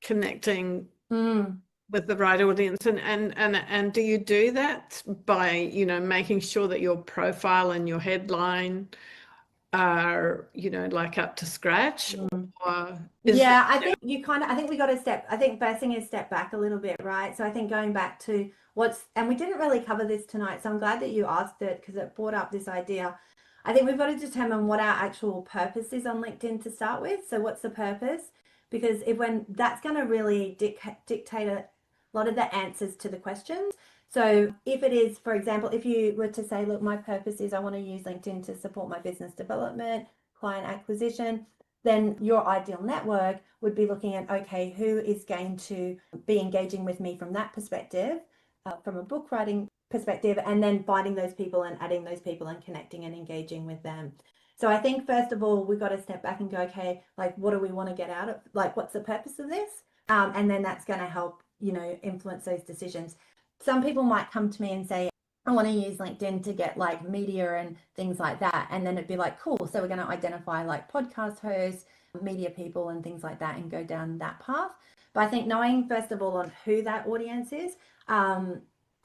connecting with the right audience, and do you do that by making sure that your profile and your headline are like up to scratch? Or Yeah, I think we got to I think first thing is step back a little bit, right? So I think going back to and we didn't really cover this tonight, so I'm glad that you asked it because it brought up this idea. I think we've got to determine what our actual purpose is on LinkedIn to start with. So what's the purpose? Because that's going to really dictate a lot of the answers to the questions. So if it is, for example, if you were to say, look, my purpose is I want to use LinkedIn to support my business development, client acquisition, then your ideal network would be looking at, okay, who is going to be engaging with me from that perspective, from a book writing perspective, and then finding those people and adding those people and connecting and engaging with them. So I think first of all, we've got to step back and go, okay, like, what do we want to get out of, like, what's the purpose of this? And then that's going to help, influence those decisions. Some people might come to me and say, I want to use LinkedIn to get like media and things like that. And then it'd be like, cool. So we're going to identify like podcast hosts, media people and things like that and go down that path. But I think knowing first of all on who that audience is,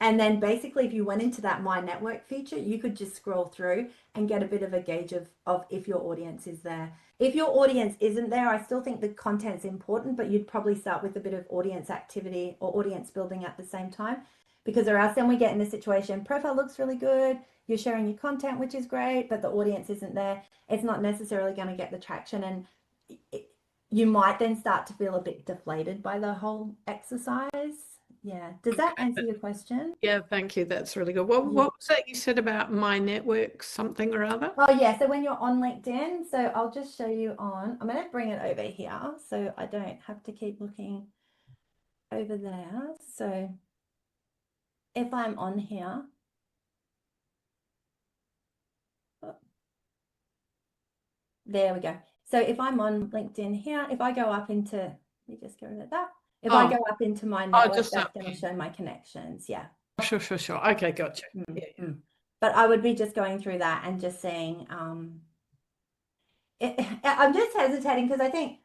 And then basically, if you went into that My Network feature, you could just scroll through and get a bit of a gauge of if your audience is there. If your audience isn't there, I still think the content's important, but you'd probably start with a bit of audience activity or audience building at the same time, because or else then we get in this situation, profile looks really good, you're sharing your content, which is great, but the audience isn't there. It's not necessarily going to get the traction, and you might then start to feel a bit deflated by the whole exercise. Yeah. Does that answer your question? Yeah, thank you. That's really good. What was that you said about My Network something or other? Oh, yeah. So when you're on LinkedIn, so I'll just show you on, I'm going to bring it over here so I don't have to keep looking over there. So if I'm on here, there we go. So if I'm on LinkedIn here, if I go up into, let me just get rid of that. If I go up into My Network, just that's going to show my connections. Yeah. Sure. Okay, gotcha. Yeah. But I would be just going through that and just saying, I'm just hesitating because I think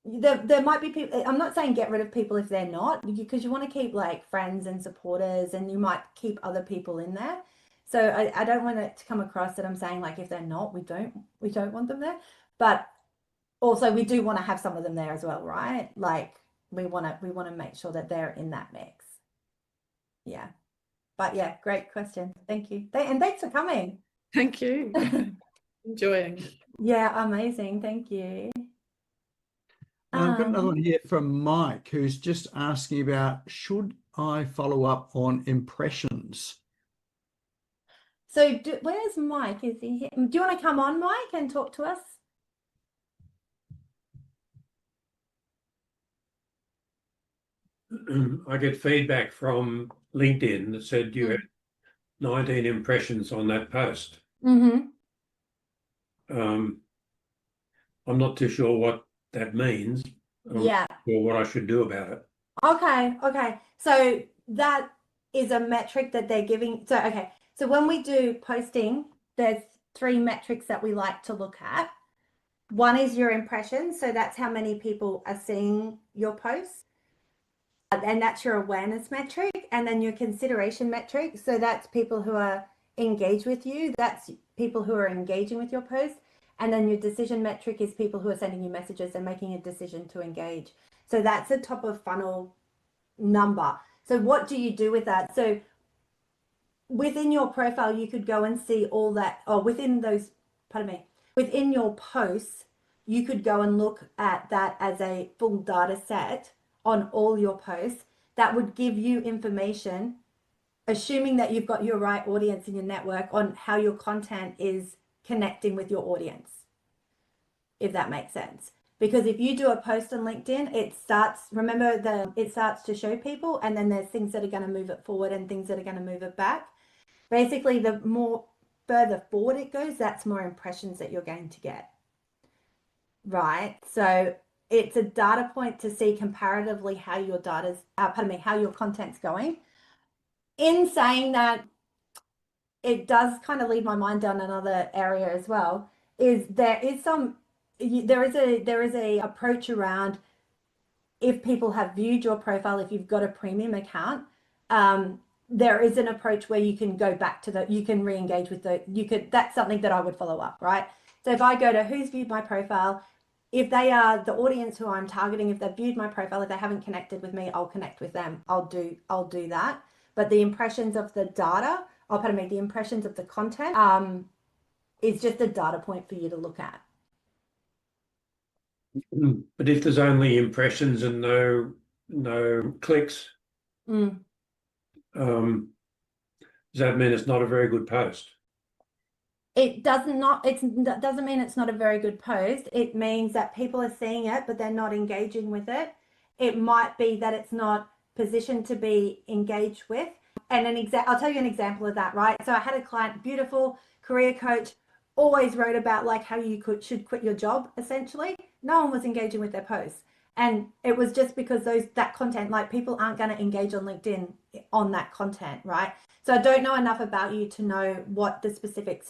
there might be people, I'm not saying get rid of people if they're not, because you want to keep like friends and supporters, and you might keep other people in there. So I don't want it to come across that I'm saying like if they're not, we don't want them there. But also we do want to have some of them there as well, right? Like we want to make sure that they're in that mix. Yeah. But yeah, great question. Thank you. And thanks for coming. Thank you. Enjoying. Yeah, amazing. Thank you. I've got another one here from Mike, who's just asking about, should I follow up on impressions? So where's Mike? Is he here? Do you want to come on, Mike, and talk to us? I get feedback from LinkedIn that said you had 19 impressions on that post. Mm-hmm. I'm not too sure what that means. Yeah. Or what I should do about it. Okay. So that is a metric that they're giving. So, okay. So when we do posting, there's 3 metrics that we like to look at. One is your impressions. So that's how many people are seeing your posts. And that's your awareness metric. And then your consideration metric. So that's people who are engaged with you. That's people who are engaging with your post. And then your decision metric is people who are sending you messages and making a decision to engage. So that's a top of funnel number. So what do you do with that? So within your profile, you could go and see all that, or within your posts, you could go and look at that as a full data set on all your posts. That would give you information, assuming that you've got your right audience in your network, on how your content is connecting with your audience, if that makes sense. Because if you do a post on LinkedIn, it starts to show people, and then there's things that are going to move it forward and things that are going to move it back. Basically, the more further forward it goes, that's more impressions that you're going to get. Right? So it's a data point to see comparatively how your how your content's going. In saying that, it does kind of lead my mind down another area as well, is there is a approach around, if people have viewed your profile, if you've got a premium account, there is an approach where you can go back to you can re-engage with that's something that I would follow up, right? So if I go to who's viewed my profile, if they are the audience who I'm targeting, if they've viewed my profile, if they haven't connected with me, I'll connect with them. I'll do that. But the impressions of the data, the impressions of the content, is just a data point for you to look at. But if there's only impressions and no clicks, does that mean it's not a very good post? It doesn't mean it's not a very good post. It means that people are seeing it, but they're not engaging with it. It might be that it's not positioned to be engaged with. And I'll tell you an example of that, right? So I had a client, beautiful career coach, always wrote about like how you should quit your job, essentially. No one was engaging with their posts. And it was just because that content, like people aren't going to engage on LinkedIn on that content, right? So I don't know enough about you to know what the specific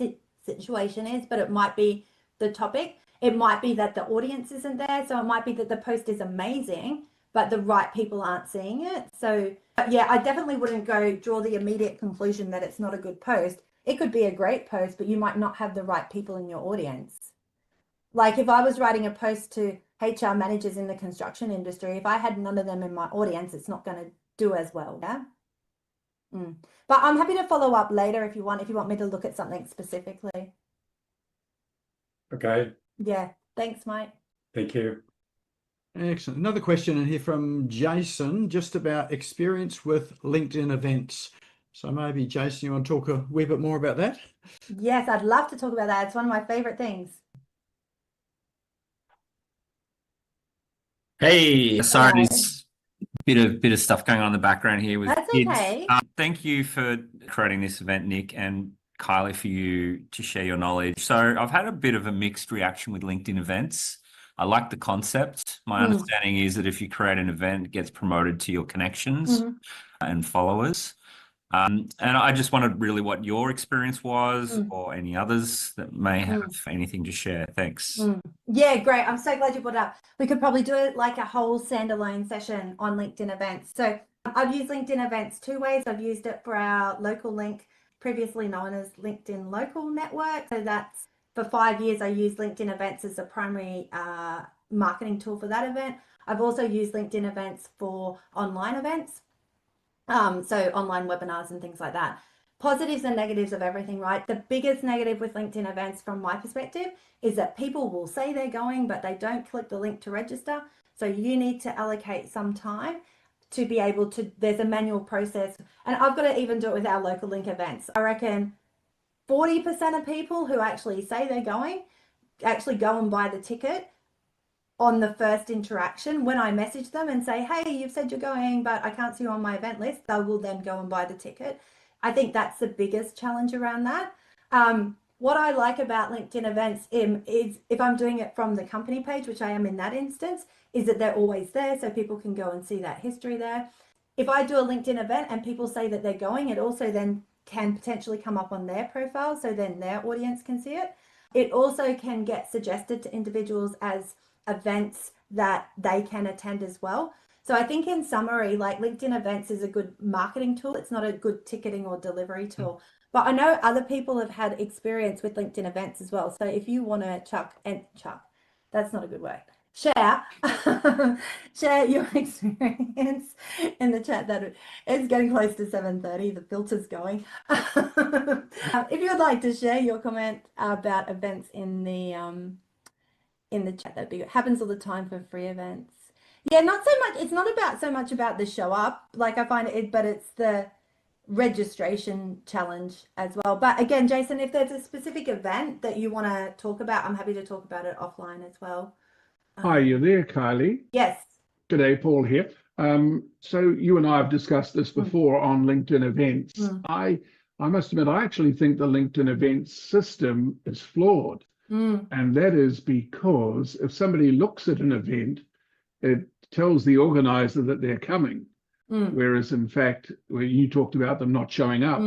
situation is, but it might be the topic. It might be that the audience isn't there. So it might be that the post is amazing, but the right people aren't seeing it. So yeah, I definitely wouldn't draw the immediate conclusion that it's not a good post. It could be a great post, but you might not have the right people in your audience. Like if I was writing a post to HR managers in the construction industry, if I had none of them in my audience, it's not going to do as well. Yeah. But I'm happy to follow up later if you want me to look at something specifically. Okay. Yeah. Thanks, Mike. Thank you. Excellent. Another question in here from Jason, just about experience with LinkedIn events. So maybe Jason, you want to talk a wee bit more about that? Yes, I'd love to talk about that. It's one of my favorite things. Hey, sorry, Hello. there's bit of stuff going on in the background here with That's kids. okay. Thank you for creating this event, Nick, and Kylie, for you to share your knowledge. So I've had a bit of a mixed reaction with LinkedIn events. I like the concept. My understanding is that if you create an event, it gets promoted to your connections and followers. And I just wondered really what your experience was or any others that may have anything to share. Thanks. Yeah, great. I'm so glad you brought it up. We could probably do it like a whole standalone session on LinkedIn events. So I've used LinkedIn events two ways. I've used it for our local link, previously known as LinkedIn Local Network. So that's for 5 years, I used LinkedIn events as a primary marketing tool for that event. I've also used LinkedIn events for online events. So online webinars and things like that. Positives and negatives of everything, right? The biggest negative with LinkedIn events from my perspective is that people will say they're going, but they don't click the link to register. So you need to allocate some time to be able to, there's a manual process. And I've got to even do it with our local link events. I reckon 40% of people who actually say they're going actually go and buy the ticket on the first interaction. When I message them and say, hey, you've said you're going, but I can't see you on my event list, they will then go and buy the ticket. I think that's the biggest challenge around that. What I like about LinkedIn events is if I'm doing it from the company page, which I am in that instance, is that they're always there so people can go and see that history there. If I do a LinkedIn event and people say that they're going, it also then can potentially come up on their profile so then their audience can see it. It also can get suggested to individuals as events that they can attend as well. So I think in summary, like LinkedIn events is a good marketing tool. It's not a good ticketing or delivery tool. But I know other people have had experience with LinkedIn events as well. So if you want to Chuck, that's not a good word. Share your experience in the chat. That it's getting close to 7:30. The filter's going. If you would like to share your comment about events in the chat, that'd be good. Happens all the time for free events. Yeah, not so much. It's not about so much about the show up. Like I find it, but it's the registration challenge as well. But again, Jason, if there's a specific event that you want to talk about, I'm happy to talk about it offline as well. Hi, you there, Kylie? Yes. G'day, Paul here. So you and I have discussed this before on LinkedIn events. I must admit, I actually think the LinkedIn events system is flawed. And that is because if somebody looks at an event, it tells the organizer that they're coming. Whereas in fact, when you talked about them not showing up,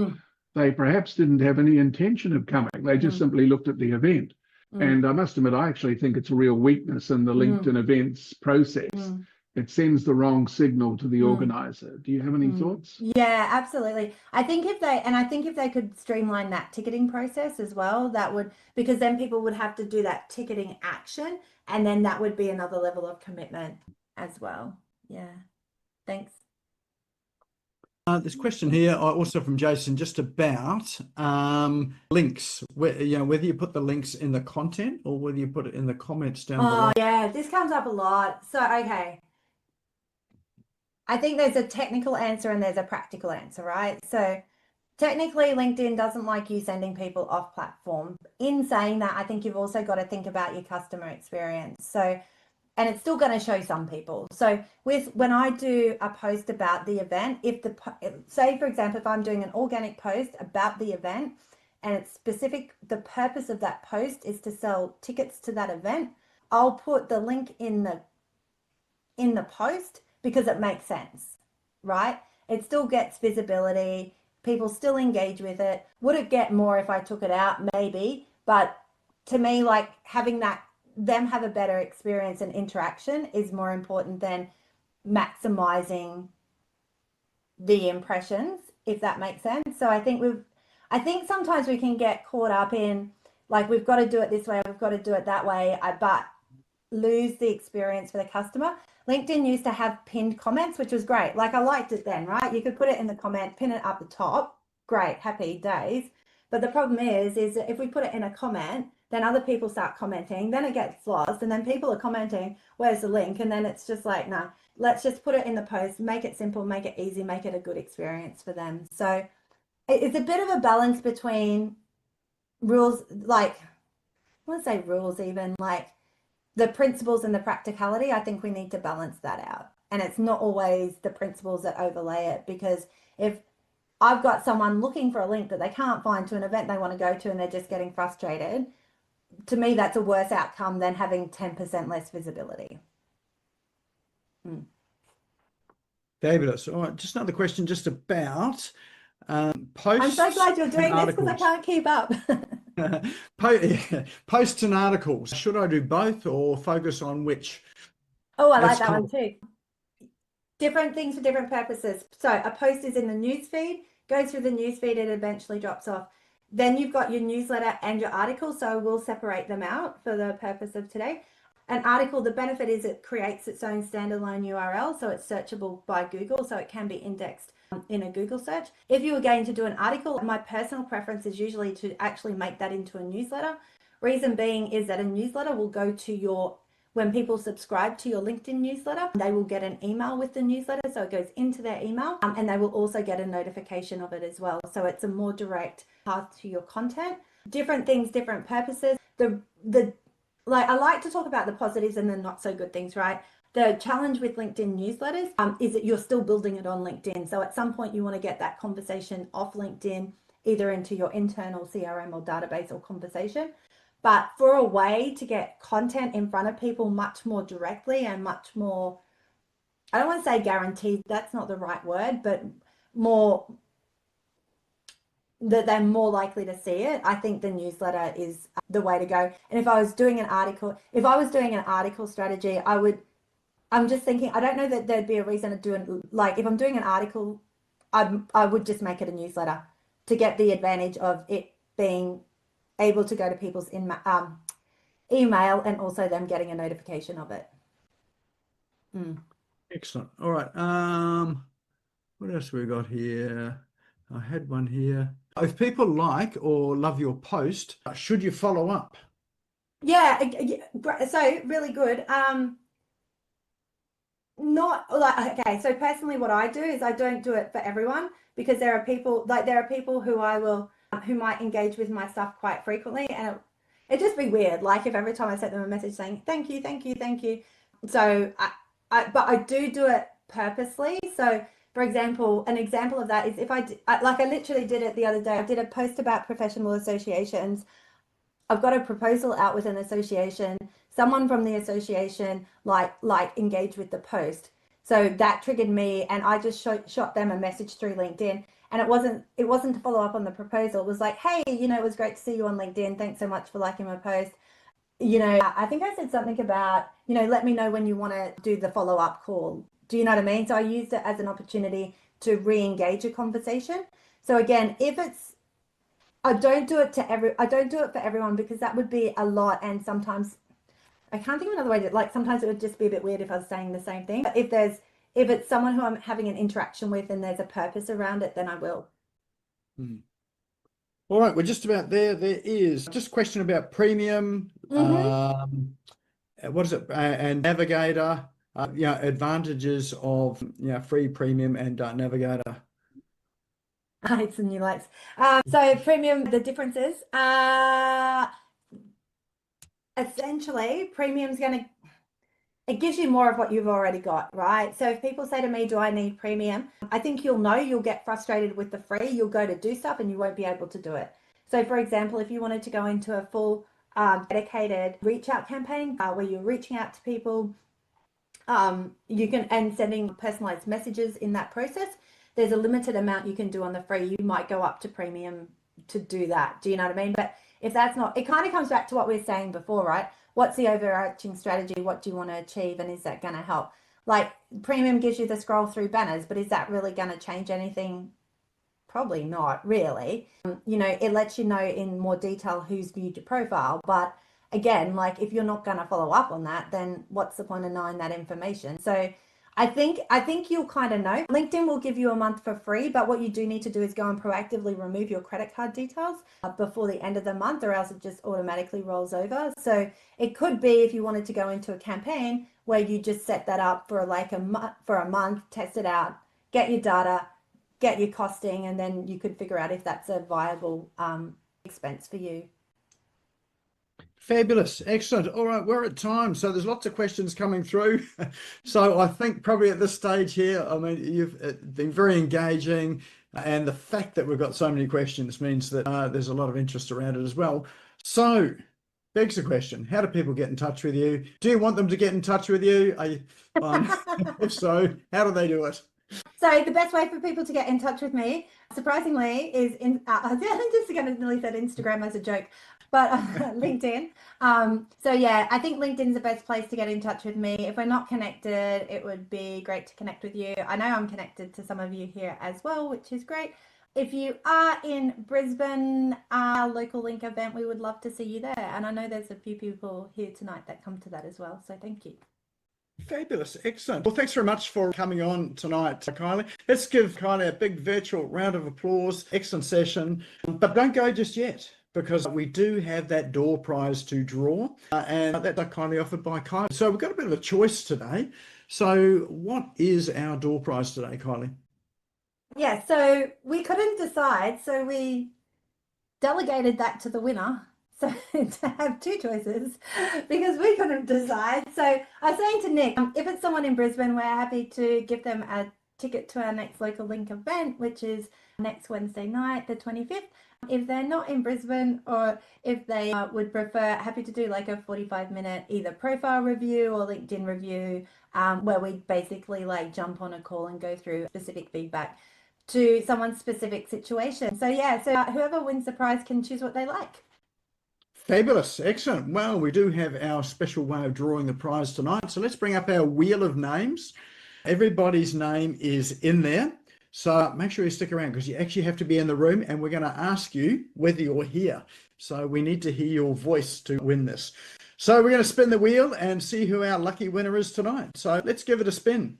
they perhaps didn't have any intention of coming. They just simply looked at the event. And I must admit, I actually think it's a real weakness in the LinkedIn events process. It sends the wrong signal to the organizer. Do you have any thoughts? Yeah, absolutely. I think if they could streamline that ticketing process as well, that would, because then people would have to do that ticketing action, and then that would be another level of commitment as well. Yeah. Thanks. This question here, also from Jason, just about links. Whether you put the links in the content or whether you put it in the comments down below. Oh, yeah, this comes up a lot. So, okay. I think there's a technical answer and there's a practical answer, right? So, technically, LinkedIn doesn't like you sending people off platform. In saying that, I think you've also got to think about your customer experience. So, and it's still going to show some people. So when I do a post about the event, say for example, if I'm doing an organic post about the event and it's specific, the purpose of that post is to sell tickets to that event, I'll put the link in the post because it makes sense, right? It still gets visibility. People still engage with it. Would it get more if I took it out? Maybe. But to me, like having them have a better experience and interaction is more important than maximizing the impressions, if that makes sense. So I think sometimes we can get caught up in like, we've got to do it this way, we've got to do it that way, but lose the experience for the customer. LinkedIn used to have pinned comments, which was great. Like, I liked it then, right? You could put it in the comment, pin it up the top. Great, happy days. But the problem is that if we put it in a comment, then other people start commenting, then it gets lost, and then people are commenting, where's the link? And then it's just like, nah, let's just put it in the post, make it simple, make it easy, make it a good experience for them. So it's a bit of a balance between rules, like, I want to say rules even, like the principles and the practicality. I think we need to balance that out. And it's not always the principles that overlay it, because if I've got someone looking for a link that they can't find to an event they want to go to and they're just getting frustrated, to me, that's a worse outcome than having 10% less visibility. Fabulous. All right, just another question just about posts. I'm so glad you're doing this because I can't keep up. Posts and articles. Should I do both or focus on which? Oh, I like that one too. Different things for different purposes. So a post is in the newsfeed, goes through the newsfeed, it eventually drops off. Then you've got your newsletter and your article. So we'll separate them out for the purpose of today. An article, the benefit is it creates its own standalone URL. So it's searchable by Google. So it can be indexed in a Google search. If you were going to do an article, my personal preference is usually to actually make that into a newsletter. Reason being is that a newsletter will go to your, when people subscribe to your LinkedIn newsletter, they will get an email with the newsletter. So it goes into their email, and they will also get a notification of it as well. So it's a more direct path to your content. Different things, different purposes. Like, I like to talk about the positives and the not so good things, right? The challenge with LinkedIn newsletters is that you're still building it on LinkedIn. So at some point you want to get that conversation off LinkedIn, either into your internal CRM or database or conversation. But for a way to get content in front of people much more directly and much more, I don't want to say guaranteed, that's not the right word, but more that they're more likely to see it, I think the newsletter is the way to go. And if I was doing an article strategy, I'm just thinking, I don't know that there'd be a reason to do it. Like, if I'm doing an article, I would just make it a newsletter to get the advantage of it being able to go to people's email and also them getting a notification of it. Excellent. All right. What else we got here? I had one here. If people like or love your post, should you follow up? Yeah, so really good. Not like, okay, so personally what I do is I don't do it for everyone, because there are people who might engage with my stuff quite frequently, and it'd just be weird, like if every time I sent them a message saying thank you, thank you, thank you. So but I do it purposely. So for example, an example of that is if I literally did it the other day. I did a post about professional associations. I've got a proposal out with an association. Someone from the association like engaged with the post. So that triggered me, and I just shot them a message through LinkedIn. And it wasn't to follow up on the proposal. It was like, hey, it was great to see you on LinkedIn. Thanks so much for liking my post. I think I said something about, let me know when you want to do the follow-up call. Do you know what I mean? So I used it as an opportunity to re-engage a conversation. So again, I don't do it for everyone, because that would be a lot. And sometimes I can't think of another way to, sometimes it would just be a bit weird if I was saying the same thing. But if it's someone who I'm having an interaction with and there's a purpose around it, then I will. All right, we're just about there. There is just a question about premium. What is it? And Navigator. Advantages of free, premium, and Navigator. It's the new lights. So premium, the differences. Essentially, premium's it gives you more of what you've already got, right? So if people say to me, do I need premium? I think you'll get frustrated with the free. You'll go to do stuff and you won't be able to do it. So for example, if you wanted to go into a full dedicated reach out campaign where you're reaching out to people, you can, and sending personalized messages in that process, there's a limited amount you can do on the free. You might go up to premium to do that. Do you know what I mean? But if that's not, it kind of comes back to what we were saying before, right? What's the overarching strategy? What do you want to achieve? And is that going to help? Like premium gives you the scroll through banners, but is that really going to change anything? Probably not really. You know, it lets you know in more detail who's viewed your profile, but again, like if you're not going to follow up on that, then what's the point of knowing that information? So I think you'll kind of know. LinkedIn will give you a month for free, but what you do need to do is go and proactively remove your credit card details before the end of the month, or else it just automatically rolls over. So it could be if you wanted to go into a campaign where you just set that up for like a month, test it out, get your data, get your costing, and then you could figure out if that's a viable expense for you. Fabulous. Excellent. All right, we're at time. So there's lots of questions coming through. So I think probably at this stage here, I mean, you've been very engaging, and the fact that we've got so many questions means that there's a lot of interest around it as well. So begs the question, how do people get in touch with you? Do you want them to get in touch with you? If so, how do they do it? So the best way for people to get in touch with me, surprisingly, is I'm just going to nearly said Instagram as a joke, but LinkedIn. So yeah, I think LinkedIn's the best place to get in touch with me. If we're not connected, it would be great to connect with you. I know I'm connected to some of you here as well, which is great. If you are in Brisbane, our local link event, we would love to see you there. And I know there's a few people here tonight that come to that as well. So thank you. Fabulous. Excellent. Well, thanks very much for coming on tonight, Kylie. Let's give Kylie a big virtual round of applause. Excellent session. But don't go just yet, because we do have that door prize to draw, and that's kindly offered by Kylie. So we've got a bit of a choice today. So what is our door prize today, Kylie? Yeah, so we couldn't decide, so we delegated that to the winner. So to have two choices, because we couldn't decide. So I was saying to Nick, if it's someone in Brisbane, we're happy to give them a ticket to our next local link event, which is next Wednesday night, the 25th. If they're not in Brisbane, or if they would prefer, happy to do like a 45-minute either profile review or LinkedIn review, where we basically like jump on a call and go through specific feedback to someone's specific situation. So yeah, so whoever wins the prize can choose what they like. Fabulous. Excellent. Well, we do have our special way of drawing the prize tonight. So let's bring up our wheel of names. Everybody's name is in there. So make sure you stick around, because you actually have to be in the room, and we're going to ask you whether you're here. So we need to hear your voice to win this. So we're going to spin the wheel and see who our lucky winner is tonight. So let's give it a spin.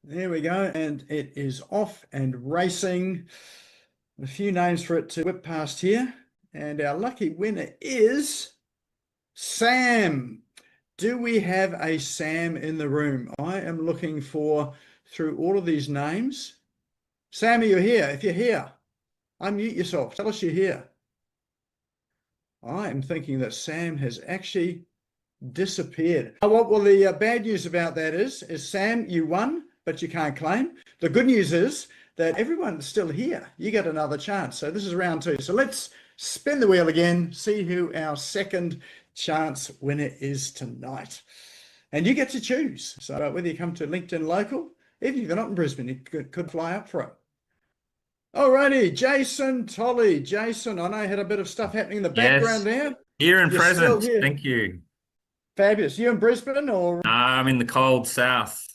There we go. And it is off and racing. A few names for it to whip past here. And our lucky winner is Sam. Do we have a Sam in the room? I am looking for, through all of these names. Sam, are you here? If you're here, unmute yourself. Tell us you're here. I am thinking that Sam has actually disappeared. Well, the bad news about that is Sam, you won, but you can't claim. The good news is that everyone's still here. You get another chance. So this is round two. So let's spin the wheel again, see who our second chance winner is tonight. And you get to choose. So whether you come to LinkedIn Local, even if you're not in Brisbane, you could fly up for it. Alrighty, Jason Tolley. Jason, I know you had a bit of stuff happening in the background there. Here and You're present. still here. Thank you. Fabulous. You in Brisbane or? I'm in the cold south.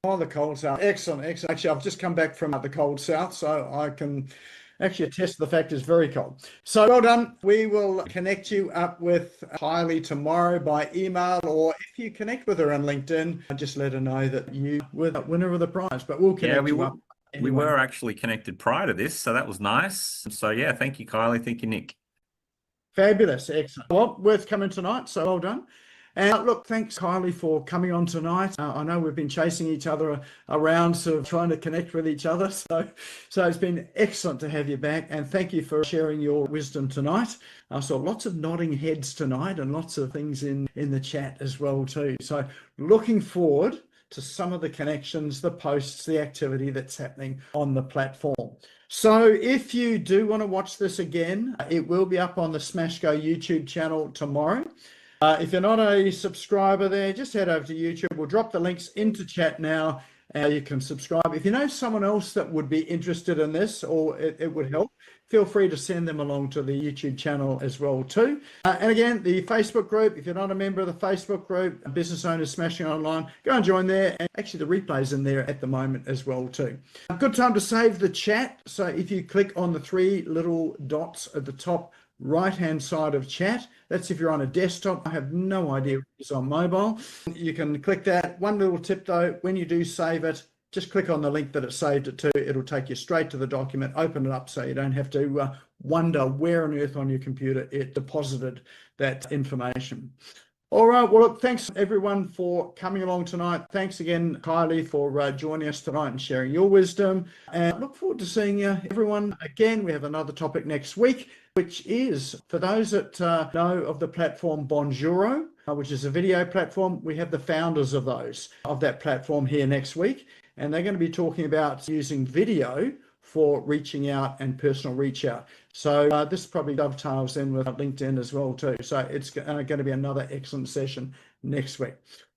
Oh, the cold south. Excellent, excellent. Actually, I've just come back from the cold south, so I can actually attest to the fact it's very cold. So well done. We will connect you up with Kylie tomorrow by email, or if you connect with her on LinkedIn, just let her know that you were the winner of the prize. But we'll connect you up. We were actually connected prior to this, so that was nice. So yeah, thank you, Kylie. Thank you, Nick. Fabulous, excellent. Well, worth coming tonight, so well done. And look, thanks, Kylie, for coming on tonight. I know we've been chasing each other around, sort of trying to connect with each other. So it's been excellent to have you back. And thank you for sharing your wisdom tonight. I saw lots of nodding heads tonight and lots of things in the chat as well, too. So looking forward to some of the connections, the posts, the activity that's happening on the platform. So if you do want to watch this again, it will be up on the Smash Go YouTube channel tomorrow. If you're not a subscriber there, just head over to YouTube. We'll drop the links into chat now. You can subscribe. If you know someone else that would be interested in this, or it would help, feel free to send them along to the YouTube channel as well too. And again, the Facebook group, if you're not a member of the Facebook group, Business Owners Smashing Online, go and join there. And actually the replay's in there at the moment as well too. A good time to save the chat. So if you click on the 3 little dots at the top right-hand side of chat, that's if you're on a desktop. I have no idea if it's on mobile. You can click that. One little tip though, when you do save it, just click on the link that it saved it to. It'll take you straight to the document. Open it up so you don't have to wonder where on earth on your computer it deposited that information. All right. Well, look, thanks everyone for coming along tonight. Thanks again, Kylie, for joining us tonight and sharing your wisdom. And I look forward to seeing you, everyone. Again, we have another topic next week, which is, for those that know of the platform Bonjoro, which is a video platform, we have the founders of that platform here next week. And they're going to be talking about using video for reaching out and personal reach out. So this probably dovetails in with LinkedIn as well too. So it's going to be another excellent session next week.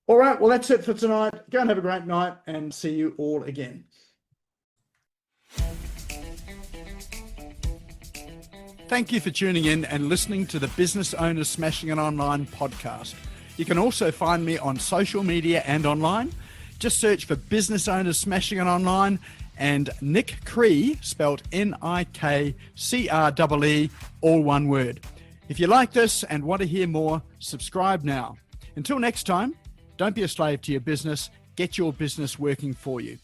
All right, well, that's it for tonight. Go and have a great night and see you all again. Thank you for tuning in and listening to the Business Owners Smashing It Online podcast. You can also find me on social media and online. Just search for Business Owners Smashing It Online and Nick Cree, spelled Nickcree, all one word. If you like this and want to hear more, subscribe now. Until next time, don't be a slave to your business. Get your business working for you.